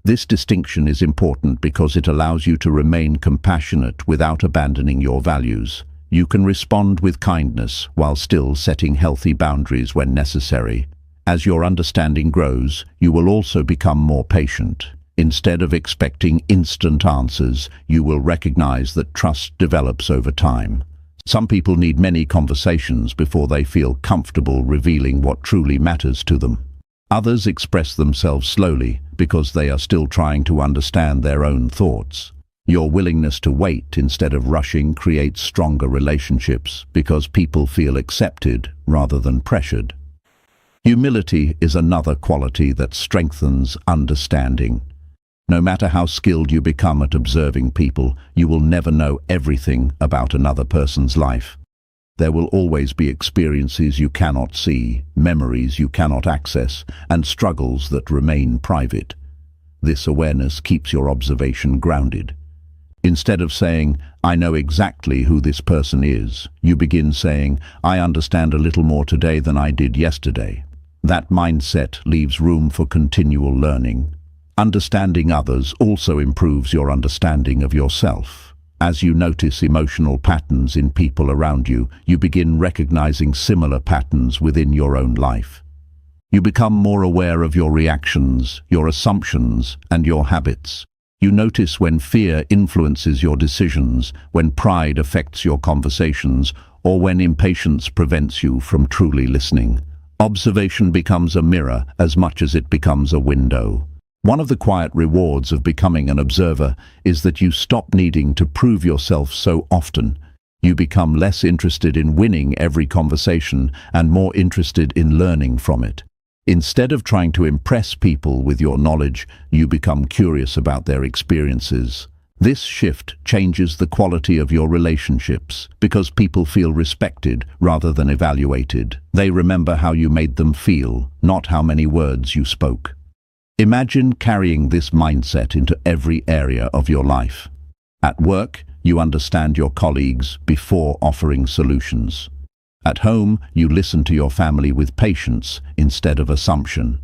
This distinction is important because it allows you to remain compassionate without abandoning your values. You can respond with kindness while still setting healthy boundaries when necessary. As your understanding grows, you will also become more patient. Instead of expecting instant answers, you will recognize that trust develops over time. Some people need many conversations before they feel comfortable revealing what truly matters to them. Others express themselves slowly because they are still trying to understand their own thoughts. Your willingness to wait instead of rushing creates stronger relationships because people feel accepted rather than pressured. Humility is another quality that strengthens understanding. No matter how skilled you become at observing people, you will never know everything about another person's life. There will always be experiences you cannot see, memories you cannot access, and struggles that remain private. This awareness keeps your observation grounded. Instead of saying, "I know exactly who this person is," you begin saying, "I understand a little more today than I did yesterday." That mindset leaves room for continual learning. Understanding others also improves your understanding of yourself. As you notice emotional patterns in people around you, you begin recognizing similar patterns within your own life. You become more aware of your reactions, your assumptions, and your habits. You notice when fear influences your decisions, when pride affects your conversations, or when impatience prevents you from truly listening. Observation becomes a mirror as much as it becomes a window. One of the quiet rewards of becoming an observer is that you stop needing to prove yourself so often. You become less interested in winning every conversation and more interested in learning from it. Instead of trying to impress people with your knowledge, you become curious about their experiences. This shift changes the quality of your relationships because people feel respected rather than evaluated. They remember how you made them feel, not how many words you spoke. Imagine carrying this mindset into every area of your life. At work, you understand your colleagues before offering solutions. At home, you listen to your family with patience instead of assumption.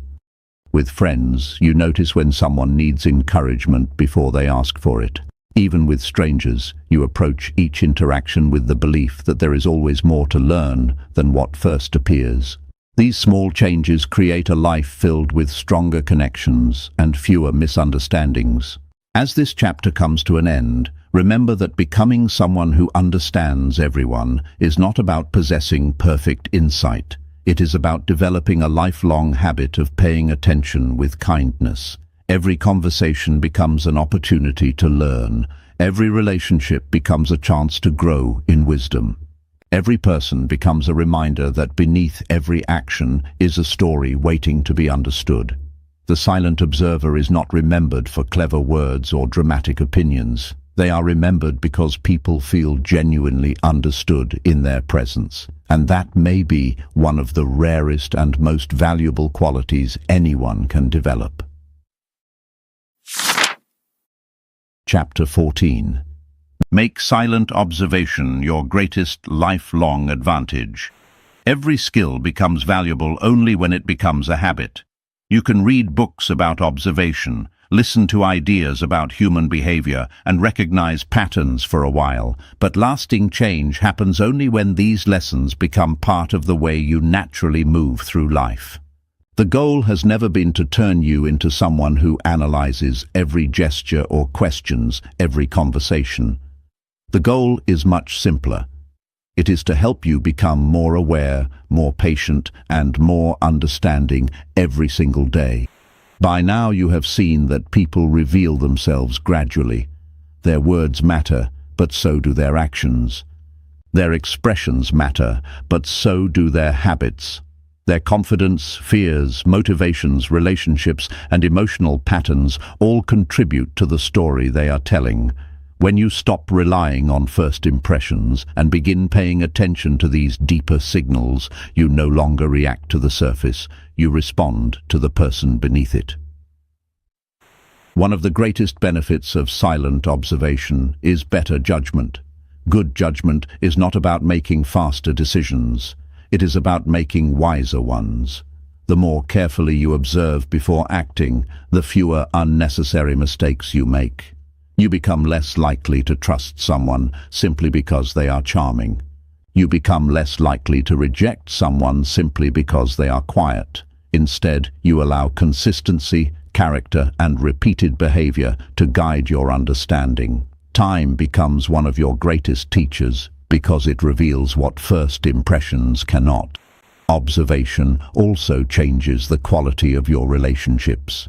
With friends, you notice when someone needs encouragement before they ask for it. Even with strangers, you approach each interaction with the belief that there is always more to learn than what first appears. These small changes create a life filled with stronger connections and fewer misunderstandings. As this chapter comes to an end, remember that becoming someone who understands everyone is not about possessing perfect insight. It is about developing a lifelong habit of paying attention with kindness. Every conversation becomes an opportunity to learn. Every relationship becomes a chance to grow in wisdom. Every person becomes a reminder that beneath every action is a story waiting to be understood. The silent observer is not remembered for clever words or dramatic opinions. They are remembered because people feel genuinely understood in their presence. And that may be one of the rarest and most valuable qualities anyone can develop. Chapter 14. Make silent observation your greatest lifelong advantage. Every skill becomes valuable only when it becomes a habit. You can read books about observation, listen to ideas about human behavior, and recognize patterns for a while, but lasting change happens only when these lessons become part of the way you naturally move through life. The goal has never been to turn you into someone who analyzes every gesture or questions every conversation. The goal is much simpler. It is to help you become more aware, more patient, and more understanding every single day. By now you have seen that people reveal themselves gradually. Their words matter, but so do their actions. Their expressions matter, but so do their habits. Their confidence, fears, motivations, relationships, and emotional patterns all contribute to the story they are telling. When you stop relying on first impressions and begin paying attention to these deeper signals, you no longer react to the surface, you respond to the person beneath it. One of the greatest benefits of silent observation is better judgment. Good judgment is not about making faster decisions. It is about making wiser ones. The more carefully you observe before acting, the fewer unnecessary mistakes you make. You become less likely to trust someone simply because they are charming. You become less likely to reject someone simply because they are quiet. Instead, you allow consistency, character, and repeated behavior to guide your understanding. Time becomes one of your greatest teachers because it reveals what first impressions cannot. Observation also changes the quality of your relationships.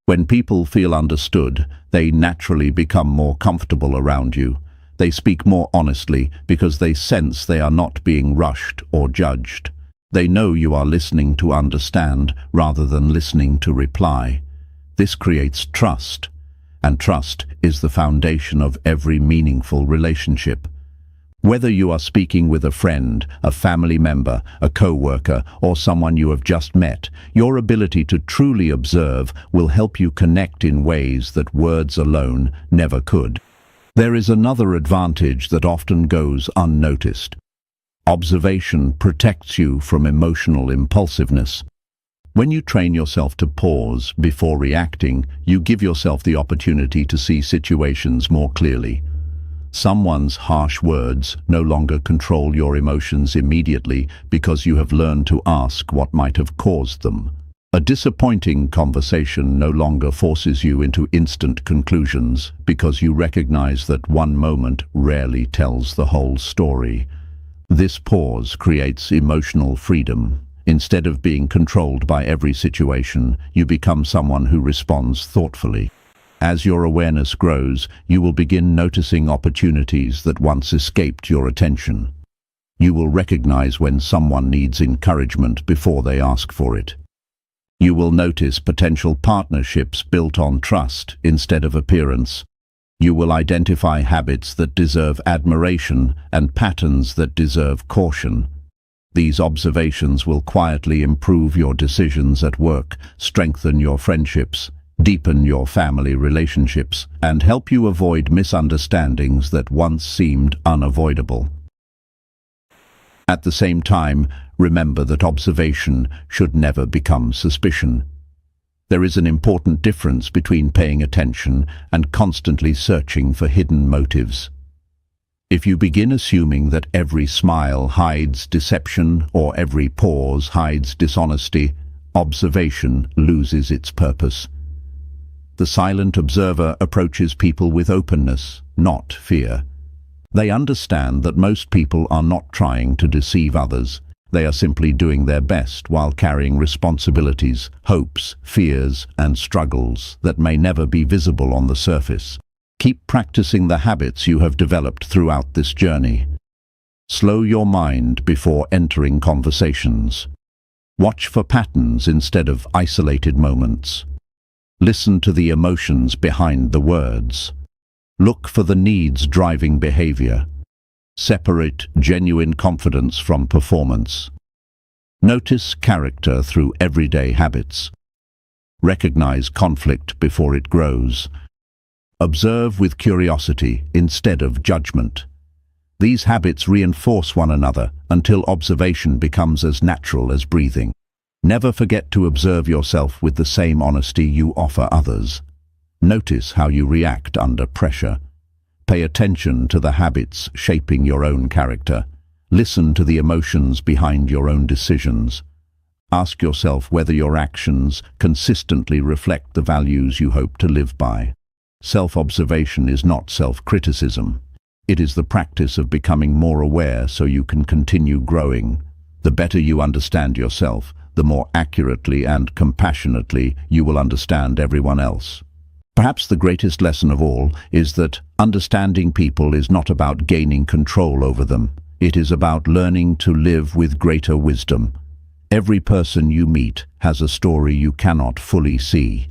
When people feel understood, they naturally become more comfortable around you. They speak more honestly because they sense they are not being rushed or judged. They know you are listening to understand rather than listening to reply. This creates trust, and trust is the foundation of every meaningful relationship. Whether you are speaking with a friend, a family member, a co-worker, or someone you have just met, your ability to truly observe will help you connect in ways that words alone never could. There is another advantage that often goes unnoticed. Observation protects you from emotional impulsiveness. When you train yourself to pause before reacting, you give yourself the opportunity to see situations more clearly. Someone's harsh words no longer control your emotions immediately because you have learned to ask what might have caused them. A disappointing conversation no longer forces you into instant conclusions because you recognize that one moment rarely tells the whole story. This pause creates emotional freedom. Instead of being controlled by every situation, you become someone who responds thoughtfully. As your awareness grows, you will begin noticing opportunities that once escaped your attention. You will recognize when someone needs encouragement before they ask for it. You will notice potential partnerships built on trust instead of appearance. You will identify habits that deserve admiration and patterns that deserve caution. These observations will quietly improve your decisions at work, strengthen your friendships, deepen your family relationships, and help you avoid misunderstandings that once seemed unavoidable. At the same time, remember that observation should never become suspicion. There is an important difference between paying attention and constantly searching for hidden motives. If you begin assuming that every smile hides deception or every pause hides dishonesty, observation loses its purpose. The silent observer approaches people with openness, not fear. They understand that most people are not trying to deceive others. They are simply doing their best while carrying responsibilities, hopes, fears, and struggles that may never be visible on the surface. Keep practicing the habits you have developed throughout this journey. Slow your mind before entering conversations. Watch for patterns instead of isolated moments. Listen to the emotions behind the words. Look for the needs driving behavior. Separate genuine confidence from performance. Notice character through everyday habits. Recognize conflict before it grows. Observe with curiosity instead of judgment. These habits reinforce one another until observation becomes as natural as breathing. Never forget to observe yourself with the same honesty you offer others. Notice how you react under pressure. Pay attention to the habits shaping your own character. Listen to the emotions behind your own decisions. Ask yourself whether your actions consistently reflect the values you hope to live by. Self-observation is not self-criticism. It is the practice of becoming more aware so you can continue growing. The better you understand yourself, the more accurately and compassionately you will understand everyone else. Perhaps the greatest lesson of all is that understanding people is not about gaining control over them. It is about learning to live with greater wisdom. Every person you meet has a story you cannot fully see.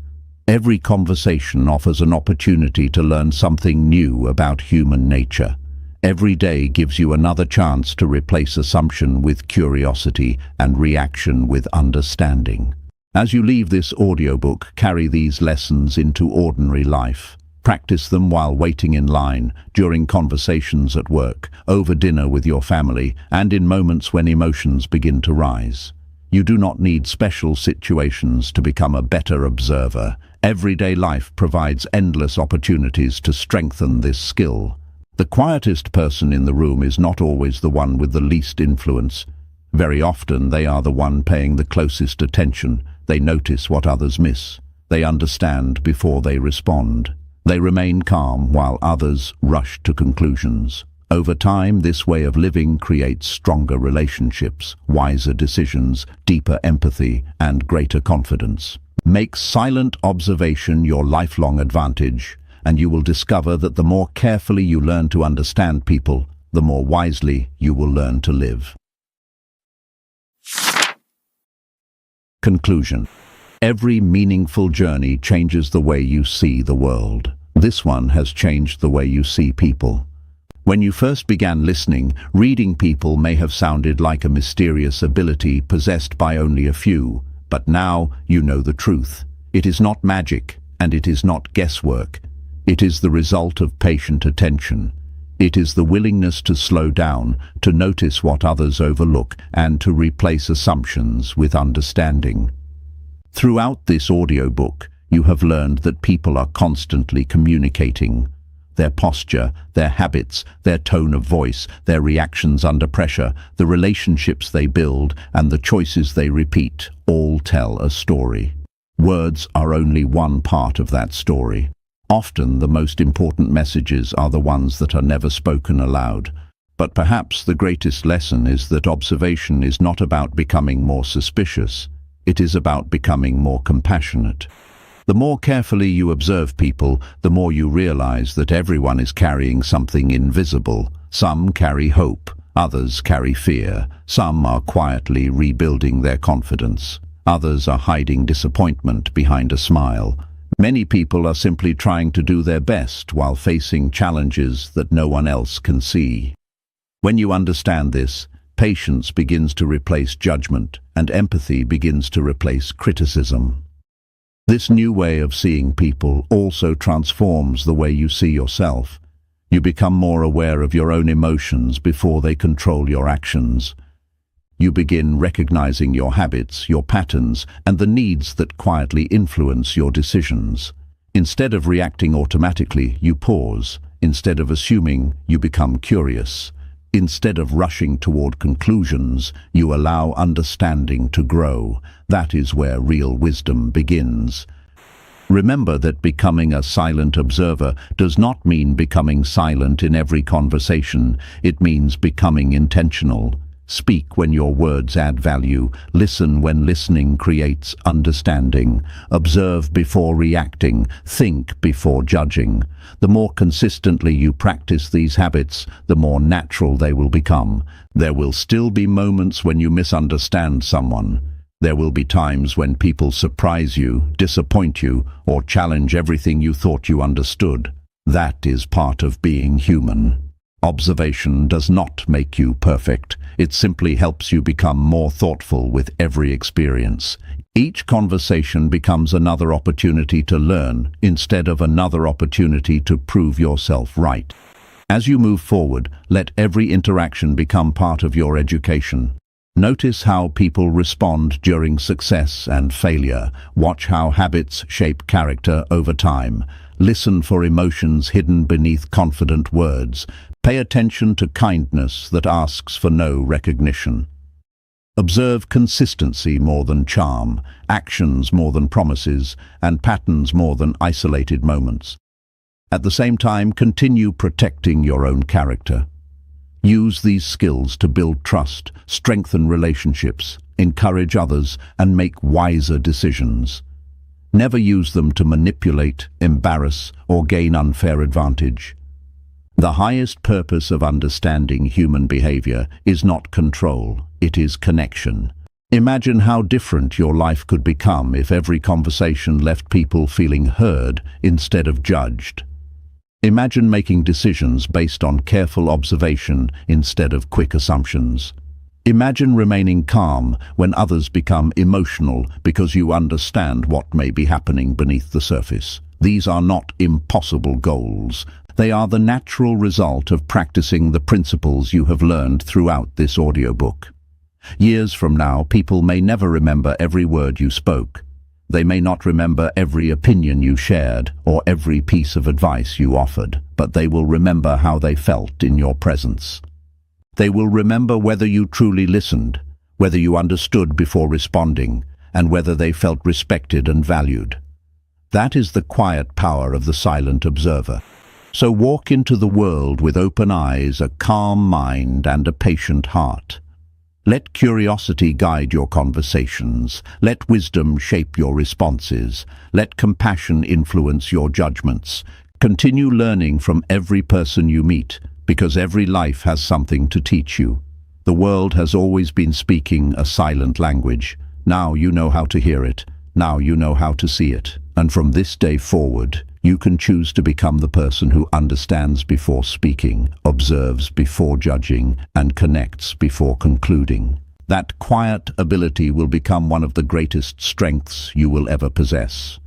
Every conversation offers an opportunity to learn something new about human nature. Every day gives you another chance to replace assumption with curiosity and reaction with understanding. As you leave this audiobook, carry these lessons into ordinary life. Practice them while waiting in line, during conversations at work, over dinner with your family, and in moments when emotions begin to rise. You do not need special situations to become a better observer. Everyday life provides endless opportunities to strengthen this skill. The quietest person in the room is not always the one with the least influence. Very often they are the one paying the closest attention. They notice what others miss. They understand before they respond. They remain calm while others rush to conclusions. Over time, this way of living creates stronger relationships, wiser decisions, deeper empathy, and greater confidence. Make silent observation your lifelong advantage, and you will discover that the more carefully you learn to understand people, the more wisely you will learn to live. Conclusion. Every meaningful journey changes the way you see the world. This one has changed the way you see people. When you first began listening, reading people may have sounded like a mysterious ability possessed by only a few, but now you know the truth. It is not magic, and it is not guesswork. It is the result of patient attention. It is the willingness to slow down, to notice what others overlook, and to replace assumptions with understanding. Throughout this audiobook, you have learned that people are constantly communicating. Their posture, their habits, their tone of voice, their reactions under pressure, the relationships they build, and the choices they repeat all tell a story. Words are only one part of that story. Often the most important messages are the ones that are never spoken aloud. But perhaps the greatest lesson is that observation is not about becoming more suspicious. It is about becoming more compassionate. The more carefully you observe people, the more you realize that everyone is carrying something invisible. Some carry hope, others carry fear. Some are quietly rebuilding their confidence. Others are hiding disappointment behind a smile. Many people are simply trying to do their best while facing challenges that no one else can see. When you understand this, patience begins to replace judgment, and empathy begins to replace criticism. This new way of seeing people also transforms the way you see yourself. You become more aware of your own emotions before they control your actions. You begin recognizing your habits, your patterns, and the needs that quietly influence your decisions. Instead of reacting automatically, you pause. Instead of assuming, you become curious. Instead of rushing toward conclusions, you allow understanding to grow. That is where real wisdom begins. Remember that becoming a silent observer does not mean becoming silent in every conversation. It means becoming intentional. Speak when your words add value. Listen when listening creates understanding. Observe before reacting. Think before judging. The more consistently you practice these habits, the more natural they will become. There will still be moments when you misunderstand someone. There will be times when people surprise you, disappoint you, or challenge everything you thought you understood. That is part of being human. Observation does not make you perfect. It simply helps you become more thoughtful with every experience. Each conversation becomes another opportunity to learn, instead of another opportunity to prove yourself right. As you move forward, let every interaction become part of your education. Notice how people respond during success and failure. Watch how habits shape character over time. Listen for emotions hidden beneath confident words. Pay attention to kindness that asks for no recognition. Observe consistency more than charm, actions more than promises, and patterns more than isolated moments. At the same time, continue protecting your own character. Use these skills to build trust, strengthen relationships, encourage others, and make wiser decisions. Never use them to manipulate, embarrass, or gain unfair advantage. The highest purpose of understanding human behavior is not control, it is connection. Imagine how different your life could become if every conversation left people feeling heard instead of judged. Imagine making decisions based on careful observation instead of quick assumptions. Imagine remaining calm when others become emotional because you understand what may be happening beneath the surface. These are not impossible goals. They are the natural result of practicing the principles you have learned throughout this audiobook. Years from now, people may never remember every word you spoke. They may not remember every opinion you shared or every piece of advice you offered, but they will remember how they felt in your presence. They will remember whether you truly listened, whether you understood before responding, and whether they felt respected and valued. That is the quiet power of the silent observer. So walk into the world with open eyes, a calm mind, and a patient heart. Let curiosity guide your conversations. Let wisdom shape your responses. Let compassion influence your judgments. Continue learning from every person you meet, because every life has something to teach you. The world has always been speaking a silent language. Now you know how to hear it. Now you know how to see it. And from this day forward, you can choose to become the person who understands before speaking, observes before judging, and connects before concluding. That quiet ability will become one of the greatest strengths you will ever possess.